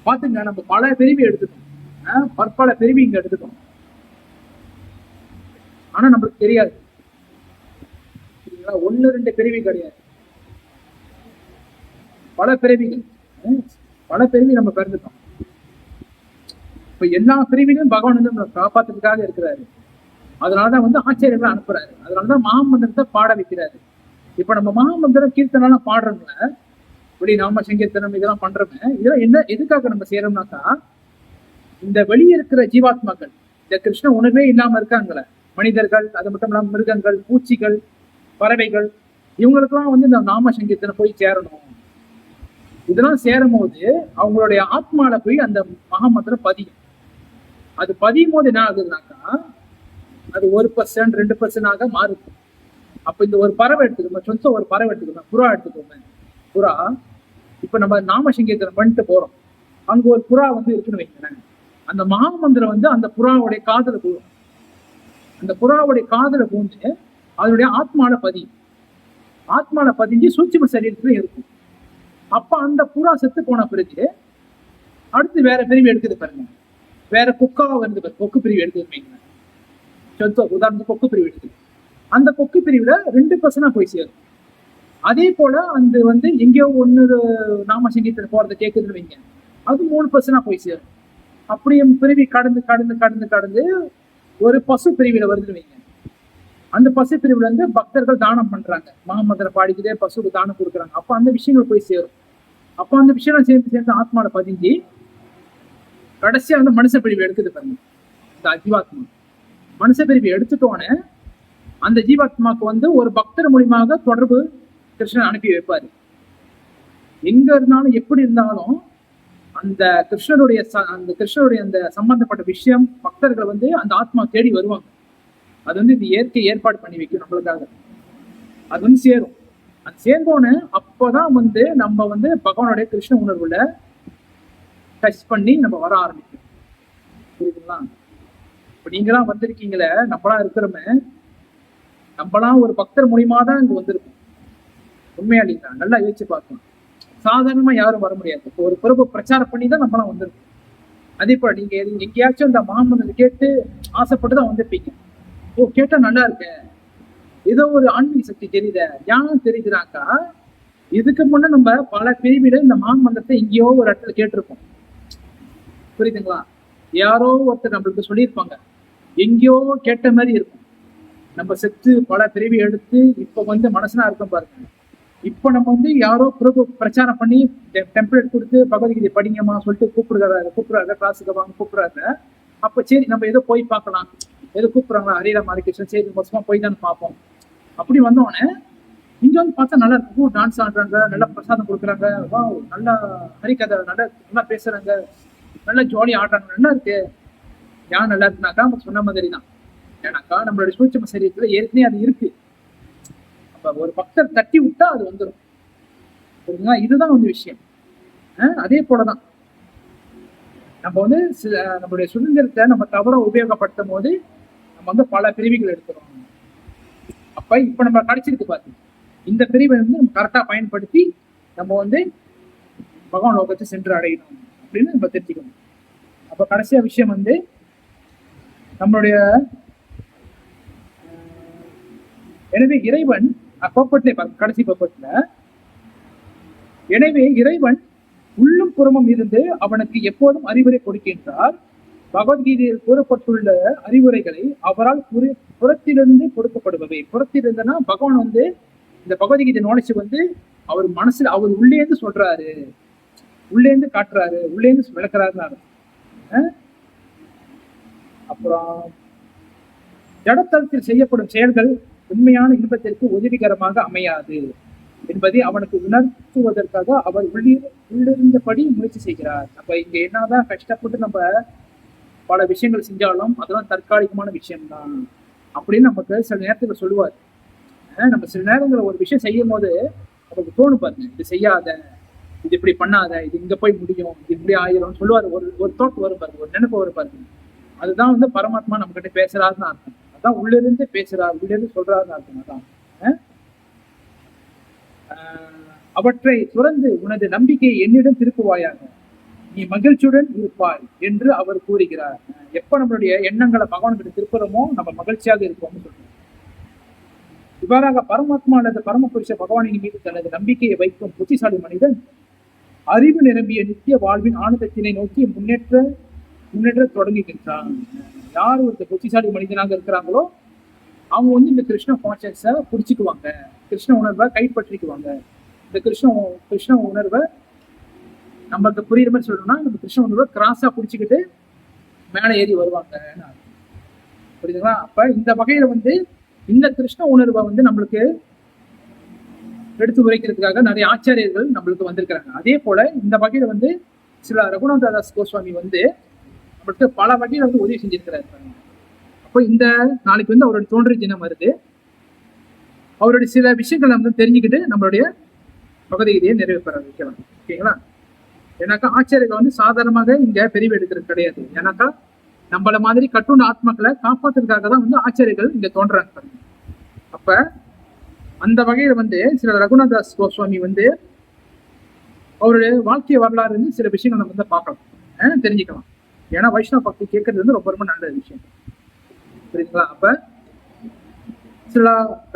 பாத்துங்க, நம்ம பல பிரிவி எடுத்துட்டோம், பற்பல பிரிவி இங்க எடுத்துட்டோம், ஆனா நம்மளுக்கு தெரியாது. ஒன்னு ரெண்டு பிரிவி கிடையாது, பல பிறவிகள், பல பிறவி நம்ம பிறந்துட்டோம். இப்ப எல்லா பிரிவிலும் பகவான் வந்து நம்ம காப்பாத்துறதுக்காக இருக்கிறாரு. அதனாலதான் வந்து ஆச்சாரியர்களை அனுப்புறாரு. அதனாலதான் மகாமந்திரத்தை பாட வைக்கிறாரு. இப்ப நம்ம மகாமந்திரம் கீர்த்தனம் பாடுறோம்ல, இப்படி நாம சங்கீர்த்தனம் இதெல்லாம் பண்றோமே, இதெல்லாம் என்ன எதுக்காக நம்ம செய்யறோம்னாக்கா, இந்த வெளியே இருக்கிற ஜீவாத்மாக்கள், இந்த கிருஷ்ண உணர்வே இல்லாம இருக்காங்களே மனிதர்கள், அது மட்டும் இல்லாம மிருகங்கள், பூச்சிகள், பறவைகள், இவங்களுக்கெல்லாம் வந்து இந்த நாம சங்கீர்த்தனை போய் சேரணும். இதெல்லாம் சேரும் போது அவங்களுடைய ஆத்மால போய் அந்த மகாமந்திரம் பதியும். அது பதியும் போது என்ன ஆகுதுனாக்கா அது 1% 2% மாறுது. அப்ப இந்த ஒரு பறவை எடுத்துக்கோங்க, சொந்த ஒரு பறவை எடுத்துக்கோங்க, புறா எடுத்துக்கோங்க. புறா இப்ப நம்ம நாம சங்கீர்த்தனம் பண்ணிட்டு போறோம், அங்க ஒரு புறா வந்து இருக்குன்னு வைக்கிறேன். அந்த மகாமந்திரம் வந்து அந்த புறாவுடைய காதல போகும். அந்த புறாவுடைய காதல பூந்து அதனுடைய ஆத்மால பதியும். ஆத்மால பதிஞ்சு சூட்சும சரீரத்துல இருக்கும். அப்ப அந்த புறா செத்து போன பிறகு அடுத்து வேற பிரிவு எடுக்குது பாருங்க, வேற கொக்காவா வந்து கொக்கு பிரிவு எடுக்குது. உதாரணத்துக்கு கொக்கு பிரிவு எடுக்குது. அந்த கொக்கு பிரிவுல 2% போய் சேரும். அதே போல அந்த வந்து எங்கேயோ ஒன்னு நாம சங்கீதத்துல போறதை கேட்குதுன்னு வைங்க, அது 3% போய் சேரும். அப்படியும் பிரிவி கடந்து கடந்து கடந்து கடந்து ஒரு பசு பிரிவுல வருதுன்னு வைங்க. அந்த பசு பிரிவுல இருந்து பக்தர்கள் தானம் பண்றாங்க, மகாமந்திர பாடிக்கிட்டே பசுக்கு தானம் கொடுக்குறாங்க. அப்ப அந்த விஷயங்கள் போய் சேரும். அப்ப அந்த விஷயம் சேர்ந்து சேர்ந்து ஆத்மால பதிஞ்சு கடைசியா வந்து மனுஷ பிரிவு எடுக்குது பாருங்க. இந்த ஜீவாத்மா மனுஷ பிரிவு எடுத்துட்டோன்னு அந்த ஜீவாத்மாக்கு வந்து ஒரு பக்தர் மூலியமாக தொடர்பு கிருஷ்ணன் அனுப்பி வைப்பாரு. எங்க இருந்தாலும் எப்படி இருந்தாலும் அந்த கிருஷ்ணருடைய அந்த சம்பந்தப்பட்ட விஷயம் பக்தர்கள் வந்து அந்த ஆத்மா தேடி வருவாங்க. அது வந்து இந்த இயற்கை ஏற்பாடு பண்ணி வைக்கும் நம்மளுக்காக. அது வந்து சேரும். அது சேர்ந்தோன்னு அப்போதான் வந்து நம்ம வந்து பகவானுடைய கிருஷ்ண உணர்வுல டச் பண்ணி நம்ம வர ஆரம்பிக்கும். புரியுதுங்களா? இப்ப நீங்களாம் வந்திருக்கீங்களே, நம்மளாம் இருக்கிறோமே, நம்மளாம் ஒரு பக்தர் மூலியமா தான் இங்க வந்திருக்கோம். உண்மையா இல்லைங்களா? நல்லா யோசிச்சு பார்க்கலாம். சாதாரணமா யாரும் வர முடியாது. இப்போ ஒரு பிரபு பிரச்சாரம் பண்ணி தான் நம்மளாம் வந்திருக்கோம். அதே போல நீங்க எங்கேயாச்சும் இந்த மகாமந்திரத்தை கேட்டு ஆசைப்பட்டுதான் வந்திருப்பீங்க. ஓ, கேட்டா நல்லா இருக்கு, ஏதோ ஒரு ஆன்மீக சக்தி தெரியுத, ஞானம் தெரியுதுனாக்கா இதுக்கு முன்ன நம்ம பல பிரிவில இந்த மகாமந்திரத்தை எங்கேயோ ஒரு இடத்துல கேட்டிருப்போம். புரியுதுங்களா? யாரோ ஒருத்தர் நம்மளுக்கு சொல்லியிருப்பாங்க, எங்கேயோ கேட்ட மாதிரி இருக்கும். நம்ம செத்து பல பிரிவு எடுத்து இப்ப வந்து மனசுனா இருக்கும் பாருங்க. இப்ப நம்ம வந்து யாரோ பிரபு பிரச்சாரம் பண்ணி டெம்ப்ளேட் கொடுத்து பகவத்கீதை படிங்கம்மா சொல்லிட்டு கூப்பிடுறாரு கிளாஸுக்கு வாங்க கூப்பிடுறாரு. அப்ப சரி நம்ம ஏதோ போய் பார்க்கலாம், ஏதோ கூப்பிடுறாங்களா ஹரிராம் ஹரிகிருஷ்ணன், சரி வருஷமா போய் தானே பார்ப்போம். அப்படி வந்தோடனே இங்க வந்து பார்த்தா நல்லா இருக்கும், டான்ஸ் ஆடுறாங்க, நல்லா பிரசாதம் கொடுக்குறாங்க, வா நல்லா ஹரிகதை நல்லா நல்லா பேசுறாங்க, நல்லா ஜாலி ஆடுறாங்க, நல்லா இருக்கு. ஏன் நல்லா இருக்குனாக்கா நம்ம சொன்ன மாதிரி தான். ஏன்னாக்கா நம்மளுடைய சூட்சும சரீரத்துல ஏற்கனவே அது இருக்கு. அப்ப ஒரு பக்தர் தட்டி விட்டா அது வந்துடும். சரிங்களா? இதுதான் வந்து விஷயம். அதே போலதான் நம்ம வந்து நம்மளுடைய சுதந்திரத்தை நம்ம தவற உபயோகப்படுத்தும் போது நம்ம வந்து பல பிரிவுகள் எடுக்கிறோம். அப்ப இப்ப நம்ம கிடைச்சிருக்கு பாருங்க, இந்த பிரிவை வந்து நம்ம கரெக்டா பயன்படுத்தி நம்ம வந்து பகவான் லோகத்தை சென்று அடையணும் அப்படின்னு நம்ம தெரிஞ்சுக்கணும். அப்ப கடைசியா விஷயம் வந்து நம்மளுடைய எனவே இறைவன் கடைசி பப்பட்ல, எனவே இறைவன் உள்ளும் புறமும் இருந்து அவனுக்கு எப்போதும் அறிவுரை கொடுக்கின்றார். பகவத்கீதையில் கூறப்பட்டுள்ள அறிவுரைகளை அவரால் புறத்திலிருந்து கொடுக்கப்படுபவை. புறத்திலிருந்துன்னா பகவான் வந்து இந்த பகவத்கீதை நாலேஜ் வந்து அவர் மனசுல அவர் உள்ளேந்து சொல்றாரு, உள்ளேந்து காட்டுறாரு, உள்ளேந்து விளக்குறாருன்னு. அப்புறம் ஜடத்தளத்தில் செய்யப்படும் செயல்கள் உண்மையான இன்பத்திற்கு உதவிகரமாக அமையாது என்பதை அவனுக்கு உணர்த்துவதற்காக அவர் உள்ளிருந்தபடி முயற்சி செய்கிறார். அப்ப இங்க என்னதான் கஷ்டப்பட்டு நம்ம பல விஷயங்கள் செஞ்சாலும் அதெல்லாம் தற்காலிகமான விஷயம்தான் அப்படின்னு நமக்கு சில நேரத்துல சொல்லுவார். நம்ம சில நேரங்களில் ஒரு விஷயம் செய்யும் போது நமக்கு தோணும் பாருங்க, இது செய்யாத, இது இப்படி பண்ணாத, இது இங்க போய் முடியும், இது இப்படி ஆயிரும் சொல்லுவாரு. ஒரு தோட்டு வரும் பாருங்க, ஒரு நினைப்பு வரும் பாருங்க. அதுதான் வந்து பரமாத்மா நம்ம கிட்ட பேசுறாருன்னு அர்த்தம். அதான் உள்ளிருந்து பேசுறாரு, உள்ளிருந்து சொல்றாருன்னு அர்த்தம். அதான் அவற்றை துறந்து உனது நம்பிக்கையை என்னிடம் திருப்புவாயாக, நீ மகிழ்ச்சியுடன் இருப்பாய் என்று அவர் கூறுகிறார். எப்ப நம்மளுடைய எண்ணங்களை பகவான்கிட்ட திருப்புறமோ நம்ம மகிழ்ச்சியாக இருப்போம்னு சொல்றோம். இவ்வாறாக பரமாத்மா அல்லது பரமபுருஷ பகவானின் மீது தனது நம்பிக்கையை வைக்கும் புத்திசாலி மனிதன் அறிவு நிரம்பிய நித்திய வாழ்வின் ஆனந்தத்தினை நோக்கி முன்னேற்ற தொடங்குகின்றான். யார் ஒரு புத்திசாலி மனிதனாக இருக்கிறாங்களோ அவங்க வந்து இந்த கிருஷ்ண கான்சியஸை பிடிச்சிக்குவாங்க, கிருஷ்ண உணர்வை கைப்பற்றிக்குவாங்க. இந்த கிருஷ்ண உணர்வை நம்மளுக்கு புரியுற மாதிரி சொல்லணும்னா நம்ம கிருஷ்ண உணர்வை கிராஸா பிடிச்சிக்கிட்டு மேலே ஏறி வருவாங்க. புரியுதுங்களா? அப்ப இந்த வகையில வந்து இந்த கிருஷ்ண உணர்வை வந்து நம்மளுக்கு எடுத்து உரைக்கிறதுக்காக நிறைய ஆச்சாரியர்கள் நம்மளுக்கு வந்திருக்கிறாங்க. அதே போல இந்த வகையில வந்து சில ரகுநாததாஸ் கோஸ்வாமி வந்து நம்மளுக்கு பல வகையில வந்து உதவி செஞ்சிருக்கிறாரு. அப்போ இந்த நாளைக்கு வந்து அவருடைய தோன்றி தினம் வருது. அவருடைய சில விஷயங்களை வந்து தெரிஞ்சுக்கிட்டு நம்மளுடைய பகுதியிலேயே நிறைவு பெற வைக்கலாம். ஓகேங்களா? ஏன்னாக்கா ஆச்சாரியர்கள் வந்து சாதாரணமாக இங்க பிரிவு எடுக்கிறது கிடையாது. ஏன்னாக்கா நம்மள மாதிரி கட்டுண்ட ஆத்மாக்களை காப்பாத்துறதுக்காக தான் வந்து ஆச்சாரியர்கள் இங்க தோன்றாங்க. அப்ப அந்த வகையில வந்து சில ரகுநாதாஸ் கோஸ்வாமி வந்து அவருடைய வாழ்க்கை வரலாறு வந்து சில விஷயங்கள் நம்ம வந்து பார்க்கலாம், தெரிஞ்சுக்கலாம். ஏன்னா வைஷ்ணவ பக்தி கேட்கறது வந்து ரொம்ப ரொம்ப நல்ல விஷயம். புரியுதுங்களா? அப்ப சில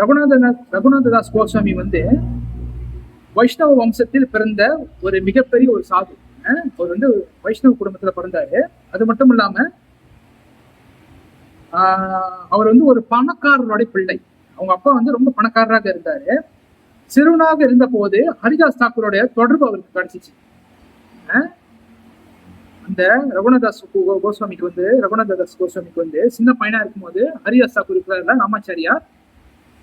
ரகுநாததாஸ் கோஸ்வாமி வந்து வைஷ்ணவ வம்சத்தில் பிறந்த ஒரு மிகப்பெரிய ஒரு சாது. அவர் வந்து வைஷ்ணவ குடும்பத்துல பிறந்தாரு. அது மட்டும் இல்லாம அவர் வந்து ஒரு பணக்காரருடைய பிள்ளை. அவங்க அப்பா வந்து ரொம்ப பணக்காரராக இருந்தாரு. சிறுவனாக இருந்த போது ஹரிதாஸ் தாக்கூருடைய தொடர்பு அவருக்கு கிடைச்சிச்சு. அந்த ரகுநாதாஸ் கோஸ்வாமிக்கு வந்து சின்ன பையனா இருக்கும்போது ஹரிதாஸ் தாக்கூர் இருக்கிறாருல நாமாச்சாரியா,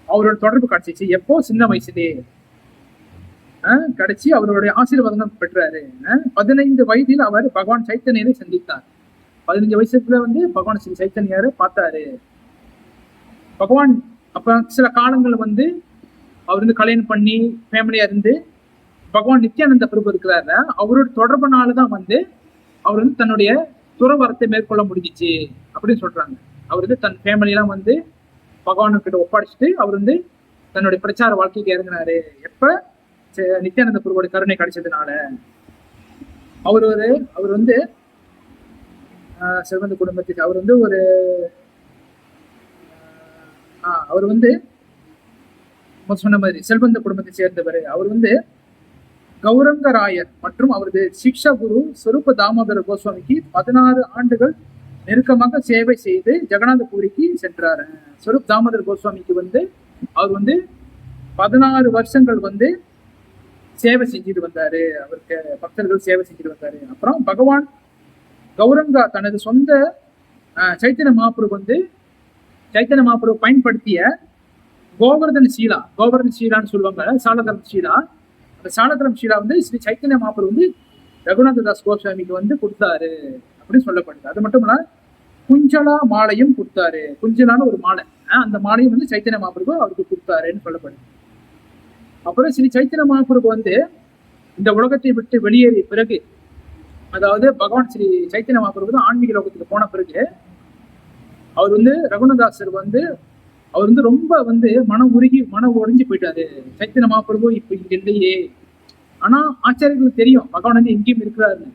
அவரோட தொடர்பு கிடைச்சிச்சு. எப்போ? சின்ன வயசுலேயே கிடைச்சி அவருடைய ஆசீர்வாதம் பெற்றாரு. 15 வயதில் அவர் பகவான் சைத்தன்யரை சந்தித்தார். 15 வயசுல வந்து பகவான் ஸ்ரீ சைத்தன்யரை பார்த்தாரு. பகவான் அப்ப சில காலங்கள் வந்து அவர் வந்து கல்யாணம் பண்ணி ஃபேமிலியா இருந்து பகவான் நித்யானந்த பிரபு இருக்கிறாரு. அவரோட தொடர்புனாலதான் வந்து அவர் வந்து தன்னுடைய துறவரத்தை மேற்கொள்ள முடிஞ்சிச்சு அப்படின்னு சொல்றாங்க. அவர் வந்து தன் ஃபேமிலியெல்லாம் வந்து பகவானுக்கிட்ட ஒப்படைச்சிட்டு அவர் வந்து தன்னுடைய பிரச்சார வாழ்க்கைக்கு இறங்கினாரு. எப்ப? நித்யானந்த பிரபுடைய கருணை கிடைச்சதுனால. அவர் வந்து செல்வந்த குடும்பத்துக்கு அவர் வந்து அவர் வந்து சொன்ன மாதிரி செல்வந்த குடும்பத்தை சேர்ந்தவர். அவர் வந்து கௌரங்கராயர் மற்றும் அவரது சிக்ஷா குரு ஸ்வரூப தாமோதர கோஸ்வாமிக்கு 16 ஆண்டுகள் நெருக்கமாக சேவை செய்து ஜெகநாதபுரிக்கு சென்றார். ஸ்வரூப் தாமோதர கோஸ்வாமிக்கு வந்து அவர் வந்து 16 வருஷங்கள் வந்து சேவை செஞ்சுட்டு வந்தாரு. அவருக்கு பக்தர்கள் சேவை செஞ்சுட்டு வந்தாரு. அப்புறம் பகவான் கௌரங்கா தனது சொந்த சைத்தன்ய மகாபிரபு பயன்படுத்திய கோவர்தன ஷீலான்னு சொல்லுவாங்க, சாலதரம் ஷீலா. அந்த சாலதரம் ஷீலா வந்து ஸ்ரீ சைத்தன்ய மகாபிரபு வந்து ரகுநாததாஸ் கோஸ்வாமிக்கு வந்து கொடுத்தாரு அப்படின்னு சொல்லப்படுது. அது மட்டும் இல்ல குஞ்சலா மாலையும் கொடுத்தாரு. குஞ்சலான ஒரு மாலை, அந்த மாலையும் வந்து சைத்தன்ய மகாபிரபு அவருக்கு கொடுத்தாருன்னு சொல்லப்படுது. அப்புறம் ஸ்ரீ சைத்தன்ய மகாபிரபு வந்து இந்த உலகத்தை விட்டு வெளியேறிய பிறகு, அதாவது பகவான் ஸ்ரீ சைத்தன்ய மகாபிரபு ஆன்மீக லோகத்துக்கு போன பிறகு அவர் வந்து ரகுநாதாசர் வந்து அவர் வந்து ரொம்ப வந்து மனம் உடைஞ்சு போயிட்டாரு. சைத்தன்ய மகாபிரபு இப்ப இங்க இல்லையே. ஆனா ஆச்சாரியர்களுக்கு தெரியும் பகவான் வந்து எங்கேயும் இருக்கிறாருன்னு.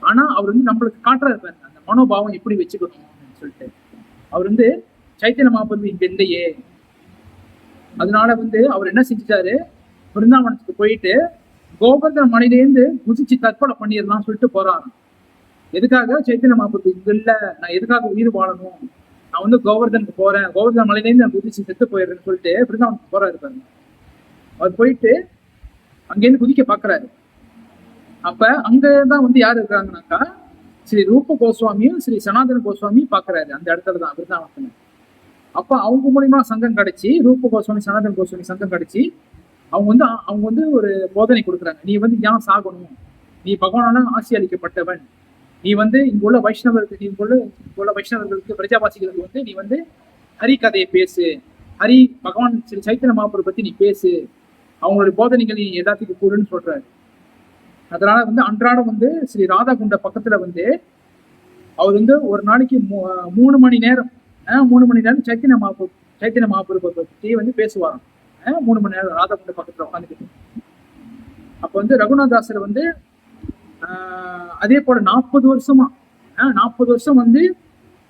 ஆனா அவர் வந்து நம்மளுக்கு காட்டுறாரு அந்த மனோபாவம் எப்படி வச்சுக்கணும் சொல்லிட்டு. அவர் வந்து சைத்தன்ய மகாபிரபு இங்க இல்லையே, அதனால வந்து அவர் என்ன செஞ்சுட்டாரு, பிருந்தாவனத்துக்கு போயிட்டு கோவர்தன மலையிலேருந்து குதிச்சு தற்கொலை பண்ணிடலாம் சொல்லிட்டு போறாரு. எதுக்காக? சைத்தன்ய மகாபிரபு இங்க இல்ல, நான் எதுக்காக உயிர் வாழணும், நான் வந்து கோவர்தனுக்கு போறேன், கோவர்தன மலையிலேருந்து நான் குதிச்சு செத்து போயிடுறேன்னு சொல்லிட்டு பிருந்தாவனத்துக்கு போறாரு பாருங்க. அவர் போயிட்டு அங்கேருந்து குதிக்க பாக்குறாரு. அப்ப அங்கதான் வந்து யாரு இருக்காங்கன்னாக்கா ஸ்ரீ ரூப கோஸ்வாமியும் ஸ்ரீ சனாதன கோஸ்வாமியும் பாக்குறாரு அந்த இடத்துலதான் பிருந்தாவனத்துல. அப்ப அவங்க மூலியமா சங்கம் கிடைச்சி, ரூப கோஸ்வாமி சனாதன கோஸ்வாமி சங்கம் கிடைச்சி அவங்க வந்து ஒரு போதனை கொடுக்குறாங்க. நீ வந்து ஏன் சாகணும், நீ பகவானால ஆசி அளிக்கப்பட்டவன், நீ வந்து இங்குள்ள வைஷ்ணவர்களுக்கு பிரஜாபாசிகளுக்கு வந்து நீ வந்து ஹரி கதையை பேசு, ஹரி பகவான் ஸ்ரீ சைத்தன்ய மகாபிரபு பத்தி நீ பேசு, அவங்களுடைய போதனைகள் நீ எல்லாத்துக்கும் கூடுன்னு சொல்றாரு. அதனால வந்து அன்றாடம் வந்து ஸ்ரீ ராதா குண்ட பக்கத்துல வந்து அவர் வந்து ஒரு நாளைக்கு 3 மணி நேரம் சைத்தன்ய மகாபிரபு பத்தி வந்து பேசுவாராம். 3 மணி நேரம் ராதா குண்ட பக்கத்துல உட்காந்துக்கிட்டு. அப்ப வந்து ரகுநாதாசர் வந்து அதே போல 40 வருஷம் வந்து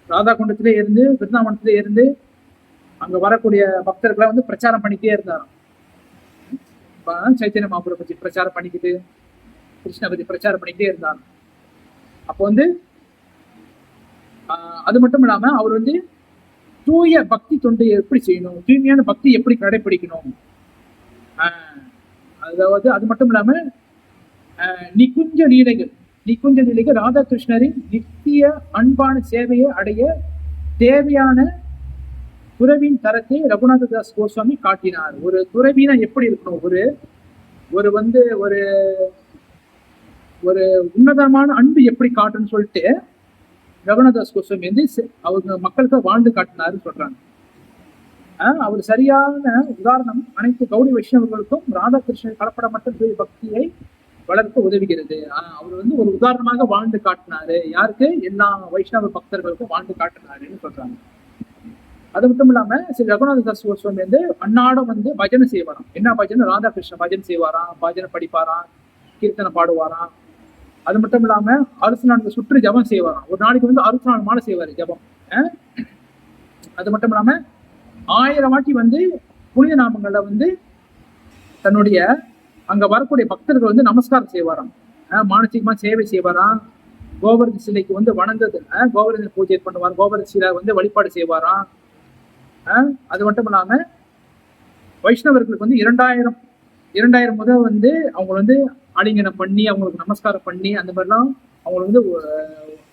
ராதா குண்டத்திலே இருந்து பிருந்தாவனத்திலே இருந்து அங்க வரக்கூடிய பக்தர்களை வந்து பிரச்சாரம் பண்ணிக்கிட்டே இருந்தாராம். சைத்தன்ய மகாபிரபு பத்தி பிரச்சாரம் பண்ணிக்கிட்டு, கிருஷ்ண பத்தி பிரச்சாரம் பண்ணிக்கிட்டே இருந்தாராம். அப்போ வந்து அது மட்டும் இல்லாம அவர் வந்து தூய பக்தி தொண்டை எப்படி செய்யணும், தூய்மையான பக்தி எப்படி கடைபிடிக்கணும், அதாவது அது மட்டும் இல்லாம நிகுஞ்ச லீலைகள் ராதாகிருஷ்ணரின் நித்திய அன்பான சேவையை அடைய தேவையான துறவின் தரத்தை ரகுநாததாஸ் கோஸ்வாமி காட்டினார். ஒரு துறவினா எப்படி இருக்கணும், ஒரு ஒரு வந்து ஒரு ஒரு உன்னதமான அன்பு எப்படி காட்டுன்னு சொல்லிட்டு ரகுநாதாஸ் கோஸ்வாமி வந்து அவங்க மக்களுக்கு வாழ்ந்து காட்டினாருன்னு சொல்றாங்க. அவர் சரியான உதாரணம் அனைத்து கௌடி வைஷ்ணவர்களுக்கும் ராதாகிருஷ்ணன் கலப்படமற்ற பக்தியை வளர்க்க உதவுகிறது. அவர் வந்து ஒரு உதாரணமாக வாழ்ந்து காட்டினாரு. யாருக்கு? எல்லா வைஷ்ணவ பக்தர்களுக்கும் வாழ்ந்து காட்டினாருன்னு சொல்றாங்க. அது மட்டும் இல்லாம ஸ்ரீ ரகுநாதாஸ் கோஸ்வாமி வந்து அன்னாடம் வந்து பஜனை செய்வாராம். என்ன பஜனை? ராதாகிருஷ்ண பஜனை செய்வாராம், பஜனை படிப்பாராம், கீர்த்தனை பாடுவாராம். அது மட்டும் இல்லாம 64 சுற்று ஜபம் செய்வாராம். ஒரு நாளைக்கு வந்து 64 மாலை செய்வாரு ஜபம். அது மட்டும் இல்லாம 1000 வாட்டி வந்து புனித நாமங்களை வந்து தன்னுடைய அங்க வரக்கூடிய பக்தர்கள் வந்து நமஸ்காரம் செய்வாராம். மானசீகமா சேவை செய்வாராம். கோவர்தன சிலைக்கு வந்து வணங்குறது, கோவர்தன பூஜை பண்ணுவார், கோவர்தன சிலை வந்து வழிபாடு செய்வாராம். அது மட்டும் இல்லாம வைஷ்ணவர்களுக்கு வந்து 2000 முதல் வந்து அவங்க வந்து ஆலிங்கனம் பண்ணி அவங்களுக்கு நமஸ்காரம் பண்ணி அந்த மாதிரிலாம் அவங்களுக்கு வந்து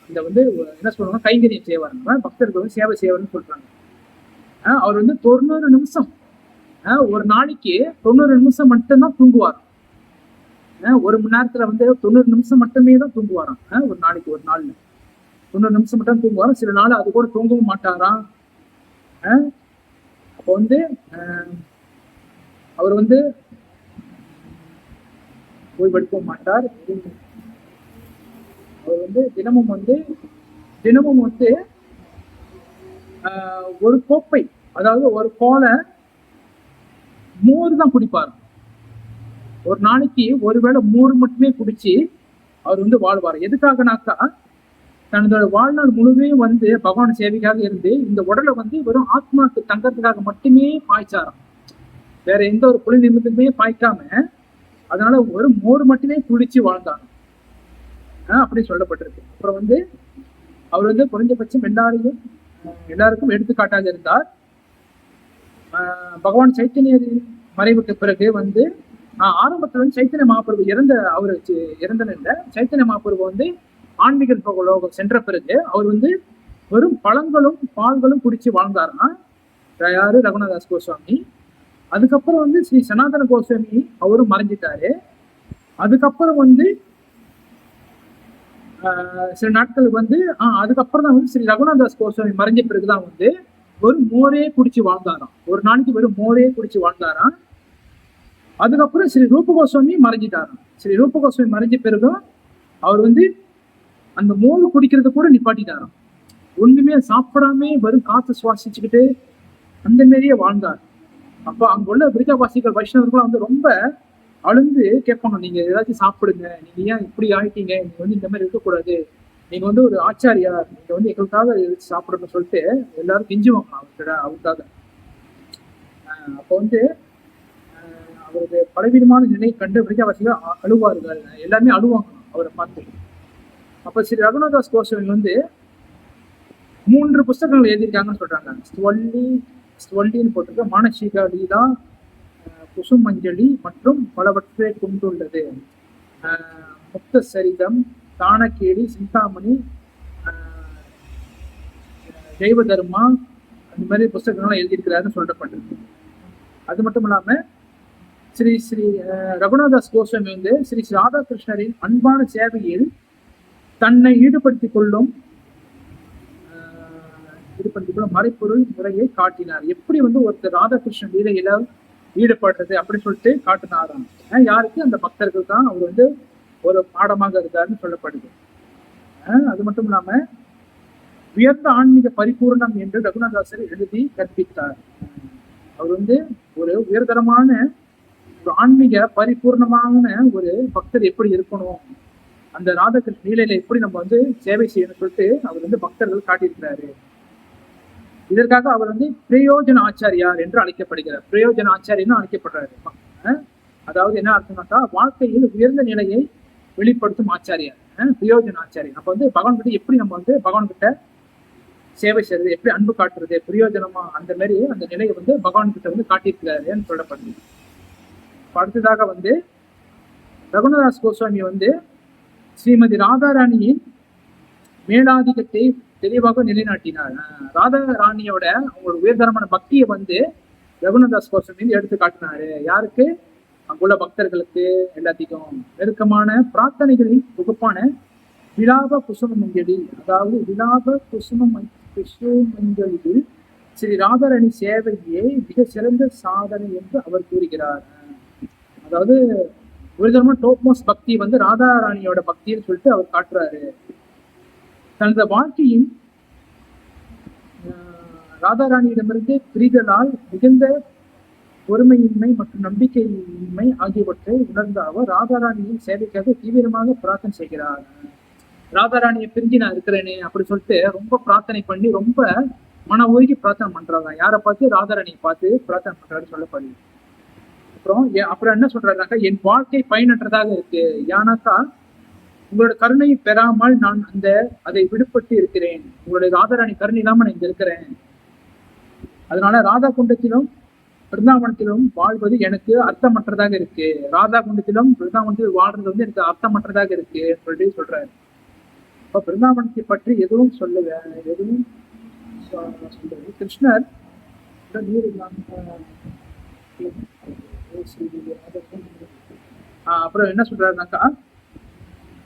இந்த வந்து என்ன சொல்றாங்க, கைங்கரியம் செய்வாருங்க. பக்தர்கள் வந்து சேவை செய்வார்னு சொல்றாங்க. அவர் வந்து 90 நிமிஷம் ஒரு நாளைக்கு 90 நிமிஷம் மட்டும்தான் தூங்குவார். 1 மணி நேரத்துல வந்து 90 நிமிஷம் மட்டுமே தான் தூங்குவாராம். ஒரு நாளைக்கு, ஒரு நாள்ல 90 நிமிஷம் மட்டும் தூங்குவாராம். சில நாள் அது கூட தூங்கவும் மாட்டாராம். அப்போ வந்து அவர் வந்து ஓய்வெடுக்கவும் மாட்டார். அவர் வந்து தினமும் வந்து ஒரு கோப்பை, அதாவது ஒரு கோலை மோர் தான் குடிப்பார். ஒரு நாளைக்கு ஒருவேளை மோர் மட்டுமே குடிச்சு அவர் வந்து வாழ்வார். எதுக்காகனாக்கா தன்னோட வாழ்நாள் முழுமையும் வந்து பகவான் சேவைக்காக இருந்து இந்த உடலை வந்து வெறும் ஆத்மாக்கு தங்கறதுக்காக மட்டுமே பாய்ச்சாராம். வேற எந்த ஒரு புலி நிமித்தமே பாய்க்காம அதனால ஒரு மோர் மட்டுமே குடிச்சு வாழ்ந்தாங்க அப்படி சொல்லப்பட்டிருக்கு. அப்புறம் வந்து அவர் வந்து குறைஞ்சபட்சம் எல்லாருக்கும் எடுத்துக்காட்டாக இருந்தார். பகவான் சைத்தன்யரின் மறைவுக்கு பிறகு வந்து ஆரம்பத்துல வந்து சைத்தன்ய மகாபிரபு இறந்தன இல்லை. சைத்தன்ய மகாபிரபு வந்து ஆன்மீக லோகம் சென்ற பிறகு அவர் வந்து வெறும் பழங்களும் பால்களும் குடிச்சு வாழ்ந்தாருன்னா யாரு? ரகுநாதாஸ் கோஸ்வாமி. அதுக்கப்புறம் வந்து ஸ்ரீ சனாதன கோஸ்வாமி அவரும் மறைஞ்சிட்டாரு. அதுக்கப்புறம் வந்து சில நாட்கள் வந்து அதுக்கப்புறம் தான் வந்து ஸ்ரீ ரகுநாதாஸ் கோஸ்வாமி மறைஞ்ச பிறகுதான் வந்து வெறும் மோரே குடிச்சு வாழ்ந்தாராம். ஒரு நாளைக்கு வெறும் மோரே குடிச்சு வாழ்ந்தாராம். அதுக்கப்புறம் ஸ்ரீ ரூப கோஸ்வாமி மறைஞ்சிட்டாராம். ஸ்ரீ ரூப கோஸ்வாமி மறைஞ்ச பிறகும் அவர் வந்து அந்த மோர் குடிக்கிறத கூட நிப்பாட்டிட்டாராம். ஒண்ணுமே சாப்பிடாமே வெறும் காத்து சுவாசிச்சுக்கிட்டு அந்த மாரியே வாழ்ந்தார். அப்போ அங்குள்ள பிரிஜாவாசிகள் வைஷ்ணவர்களும் வந்து ரொம்ப அழுந்து கேட்பாங்க, நீங்க ஏதாச்சும் சாப்பிடுங்க, நீங்க ஏன் இப்படி ஆயிட்டீங்க, நீங்க வந்து இந்த மாதிரி இருக்கக்கூடாது, நீங்க வந்து ஒரு ஆச்சாரியா, நீங்க வந்து எங்களுக்காக சாப்பிடணும்னு சொல்லிட்டு எல்லாரும் கெஞ்சுவாங்க அவருக்காக. அப்போ வந்து அவருக்கு பலவிதமான நிலை கண்டு பிரிஜாவாசிகள் அழுவார்கள், எல்லாமே அழுவாங்க அவரை பார்த்து. அப்ப ஸ்ரீ ரகுநாதாஸ் கோஸ்வாமி வந்து 3 புஸ்தகங்கள் எழுதியிருக்காங்கன்னு சொல்றாங்க. ஸ்வல்லின்னு போட்டிருக்க மானசீக லீலா, குசுமஞ்சலி மற்றும் பலவற்றை கொண்டுள்ளது. முக்த சரிதம், தானகேடி, சிந்தாமணி, தெய்வ தர்மா, அந்த மாதிரி புஸ்தகங்கள்லாம் எழுதியிருக்கிறாருன்னு சொல்லப்பட்டிருக்கு. அது மட்டும் இல்லாம ஸ்ரீ ரகுநாதாஸ் கோஸ்வாமி வந்து ஸ்ரீ ராதாகிருஷ்ணரின் அன்பான சேவையில் தன்னை ஈடுபடுத்திக் கொள்ளும் மறைப்பொருள் முறையை காட்டினார். எப்படி வந்து ஒருத்தர் ராதாகிருஷ்ணன் லீலையில ஈடுபடுறது அப்படி சொல்லிட்டு காட்டினாராம். யாருக்கு? அந்த பக்தர்கள் தான் அவர் வந்து ஒரு பாடமாக இருந்தார்னு சொல்லப்படுது. அது மட்டும் இல்லாம உயர்ந்த ஆன்மீக பரிபூர்ணம் என்று ரகுநாதாசர் எழுதி கற்பித்தார். அவர் வந்து ஒரு உயர்தரமான ஒரு ஆன்மீக பரிபூர்ணமான ஒரு பக்தர் எப்படி இருக்கணும், அந்த ராதாகிருஷ்ண லீலையில எப்படி நம்ம வந்து சேவை செய்யணும்னு சொல்லிட்டு அவர் வந்து பக்தர்கள் காட்டியிருக்கிறாரு. இதற்காக அவர் வந்து பிரயோஜன ஆச்சாரியார் என்று அழைக்கப்படுகிறார். பிரயோஜன ஆச்சாரியன்னு அழைக்கப்படுறாரு. அதாவது என்ன அர்த்தம்னாக்கா வாழ்க்கையில் உயர்ந்த நிலையை வெளிப்படுத்தும் ஆச்சாரியார், பிரயோஜன ஆச்சாரியர். அப்ப வந்து பகவான் கிட்ட எப்படி நம்ம வந்து பகவான் கிட்ட சேவை செய்யறது, எப்படி அன்பு காட்டுறது, பிரயோஜனமா, அந்த மாதிரி அந்த நிலையை வந்து பகவான் கிட்ட வந்து காட்டியிருக்கிறாருன்னு சொல்லப்படுது. அடுத்ததாக வந்து ரகுநாதாஸ் கோஸ்வாமி வந்து ஸ்ரீமதி ராதாராணியின் மேலாதிக்கத்தை தெளிவாக நிலைநாட்டினார். ராதா ராணியோட அவங்களோட உயர்தரமான பக்தியை வந்து ரகுநாதாஸ் கோஸ்வாமி எடுத்து காட்டினாரு. யாருக்கு? அங்குள்ள பக்தர்களுக்கு எல்லாத்துக்கும் நெருக்கமான பிரார்த்தனைகளின் தொகுப்பான விலாப குசுமமஞ்சலி, அதாவது விலாப குசுமமஞ்சலில் ஸ்ரீ ராதாராணி சேவையே மிக சிறந்த சாதனை என்று அவர் கூறுகிறார். அதாவது ஒரு விதமான டாப் மோஸ்ட் பக்தி வந்து ராதாராணியோட பக்தின்னு சொல்லிட்டு அவர் காட்டுறாரு. தனது வாழ்க்கையின் ராதாராணியிடமிருந்து பிரிதலால் மிகுந்த பொறுமையின்மை மற்றும் நம்பிக்கையின்மை ஆகியவற்றை உணர்ந்த அவர் ராதாராணியின் சேவைக்காக தீவிரமாக பிரார்த்தனை செய்கிறார். ராதாராணியை பிரிஞ்சு நான் இருக்கிறேனே அப்படி சொல்லிட்டு ரொம்ப பிரார்த்தனை பண்ணி ரொம்ப மன உருகி பிரார்த்தனை பண்றாங்க. யாரை பார்த்து? ராதாராணியை பார்த்து பிரார்த்தனை பண்றாரு சொல்லப்படுது. அப்புறம் என்ன சொல்றாருனாக்கா, என் வாழ்க்கை பயனற்றதாக இருக்கு, ஏன்னாக்கா உங்களோட கருணை பெறாமல் நான் அதை விடுபட்டு இருக்கிறேன். உங்களுடைய ராதாராணி கருணை இல்லாம நான் இங்க இருக்கிறேன். அதனால ராதா குண்டத்திலும் பிருந்தாவனத்திலும் வாழ்வது எனக்கு அர்த்தமற்றதாக இருக்கு. ராதா குண்டத்திலும் பிருந்தாவனத்திலும் வாழ்றது வந்து எனக்கு அர்த்தமற்றதாக இருக்கு சொல்லி சொல்றாரு. இப்ப பிருந்தாவனத்தை பற்றி எதுவும் எதுவும் சொல்றது கிருஷ்ணர் நீர் அப்புறம் என்ன சொல்றாருனாக்கா,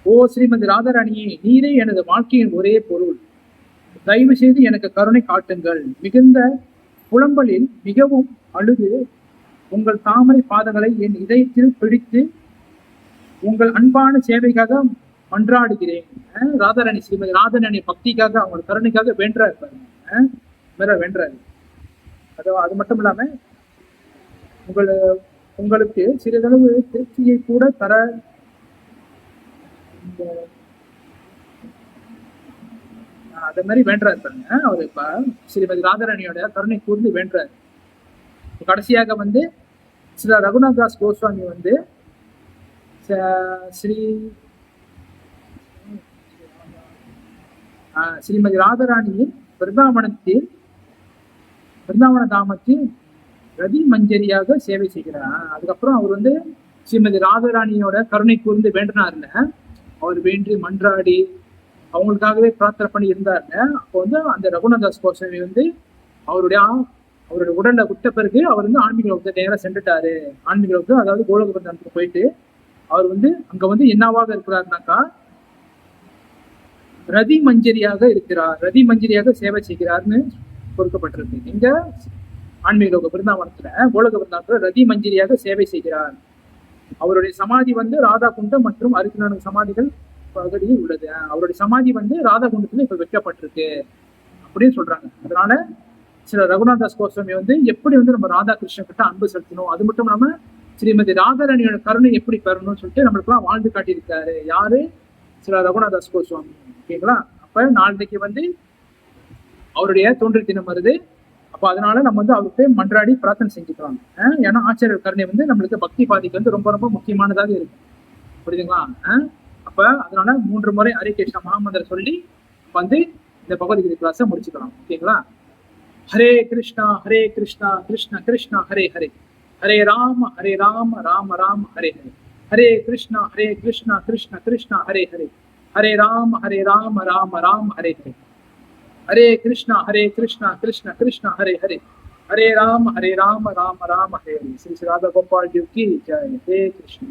ஓ ஸ்ரீமதி ராதாராணியே, நீரே எனது வாழ்க்கையின் ஒரே பொருள், தயவு செய்து எனக்கு கருணை காட்டுங்கள். மிகுந்த புலம்பலில் மிகவும் அழுது உங்கள் தாமரை பாதங்களை என் இதயத்தில் பிடித்து உங்கள் அன்பான சேவைக்காக மன்றாடுகிறேன். ராதாராணி ஸ்ரீமதி ராதாராணி பக்திக்காக அவங்களோட கருணைக்காக வேண்டாரு. அது மட்டும் இல்லாம உங்களுக்கு சிறிதளவு திருப்தியை கூட தர அதே மாதிரி வேண்டாரு பாருங்க. அவர் இப்ப ஸ்ரீமதி ராதாராணியோட கருணை கூர்ந்து வேண்டாரு. கடைசியாக வந்து ஸ்ரீ ரகுநாத் தாஸ் கோஸ்வாமி வந்து ஸ்ரீமதி ராதாராணியின் பிருந்தாவன தாமத்தில் ரதி மஞ்சரியாக சேவை செய்கிறார். அதுக்கப்புறம் அவர் வந்து ஸ்ரீமதி ராதாராணியோட கருணை கூர்ந்து வேண்டினார்ல, அவர் வேண்டி மன்றாடி அவங்களுக்காகவே பிரார்த்தனை பண்ணி இருந்தாருங்க. அப்போ வந்து அந்த ரகுநாதாஸ் கோஸ்வாமி வந்து அவருடைய உடலை விட்ட பிறகு அவர் வந்து ஆன்மீக லோகத்தை நேரம் சென்றுட்டாரு. ஆன்மீக லோகத்தை, அதாவது கோலகோபுரத்துக்கு போயிட்டு அவர் வந்து அங்க வந்து என்னவாக இருக்கிறாருனாக்கா ரதி மஞ்சரியாக இருக்கிறார், ரதி மஞ்சரியாக சேவை செய்கிறார்னு கொடுக்கப்பட்டிருக்கு. இங்க ஆன்மீக லோக பிருந்தாவனத்துல கோலக பிருந்தாவனத்துல ரதி மஞ்சரியாக சேவை செய்கிறார். அவருடைய சமாதி வந்து ராதா குண்டம் மற்றும் 64 சமாதிகள் பகுதியில் உள்ளது. அவருடைய சமாதி வந்து ராதா குண்டத்துல இப்ப வைக்கப்பட்டிருக்கு அப்படின்னு சொல்றாங்க. அதனால சில ரகுநாதாஸ் கோஸ்வாமி வந்து எப்படி வந்து நம்ம ராதா கிருஷ்ணன் கிட்ட அன்பு செலுத்தணும், அது மட்டும் இல்லாம ஸ்ரீமதி ராதாராணியோட கருணை எப்படி பெறணும்னு சொல்லிட்டு நம்மளுக்கு எல்லாம் வாழ்ந்து காட்டியிருக்காரு. யாரு? சில ரகுநாதாஸ் கோஸ்வாமி. ஓகேங்களா? அப்ப நாளைக்கு வந்து அவருடைய தோன்றல் தினம் வருது. அப்ப அதனால நம்ம வந்து அவருக்கு மன்றாடி பிரார்த்தனை செஞ்சுக்கலாம். ஏன்னா ஆச்சாரியர் கருணை வந்து நம்மளுக்கு பக்தி பாதிக்கு வந்து ரொம்ப ரொம்ப முக்கியமானதாக இருக்கும். புரியுதுங்களா? அப்ப அதனால 3 முறை ஹரே கிருஷ்ணா மகாமந்திர சொல்லி வந்து இந்த பகவத்கீதை கிளாஸை முடிச்சுக்கலாம். ஓகேங்களா? ஹரே கிருஷ்ணா கிருஷ்ண கிருஷ்ணா ஹரே ஹரே, ஹரே ராம ராம ராம ஹரே ஹரே, ஹரே கிருஷ்ணா கிருஷ்ண கிருஷ்ணா ஹரே ஹரே, ஹரே ராம ராம ராம ஹரே ஹரே, ஹரே கிருஷ்ணா கிருஷ்ண கிருஷ்ணா ஹரே ஹரே, ஹரே ராம ராம ராம ஹரே ஹரே. ஸ்ரீ ராதா கோபால் ஜி கி ஜெய். ஹரே கிருஷ்ணா.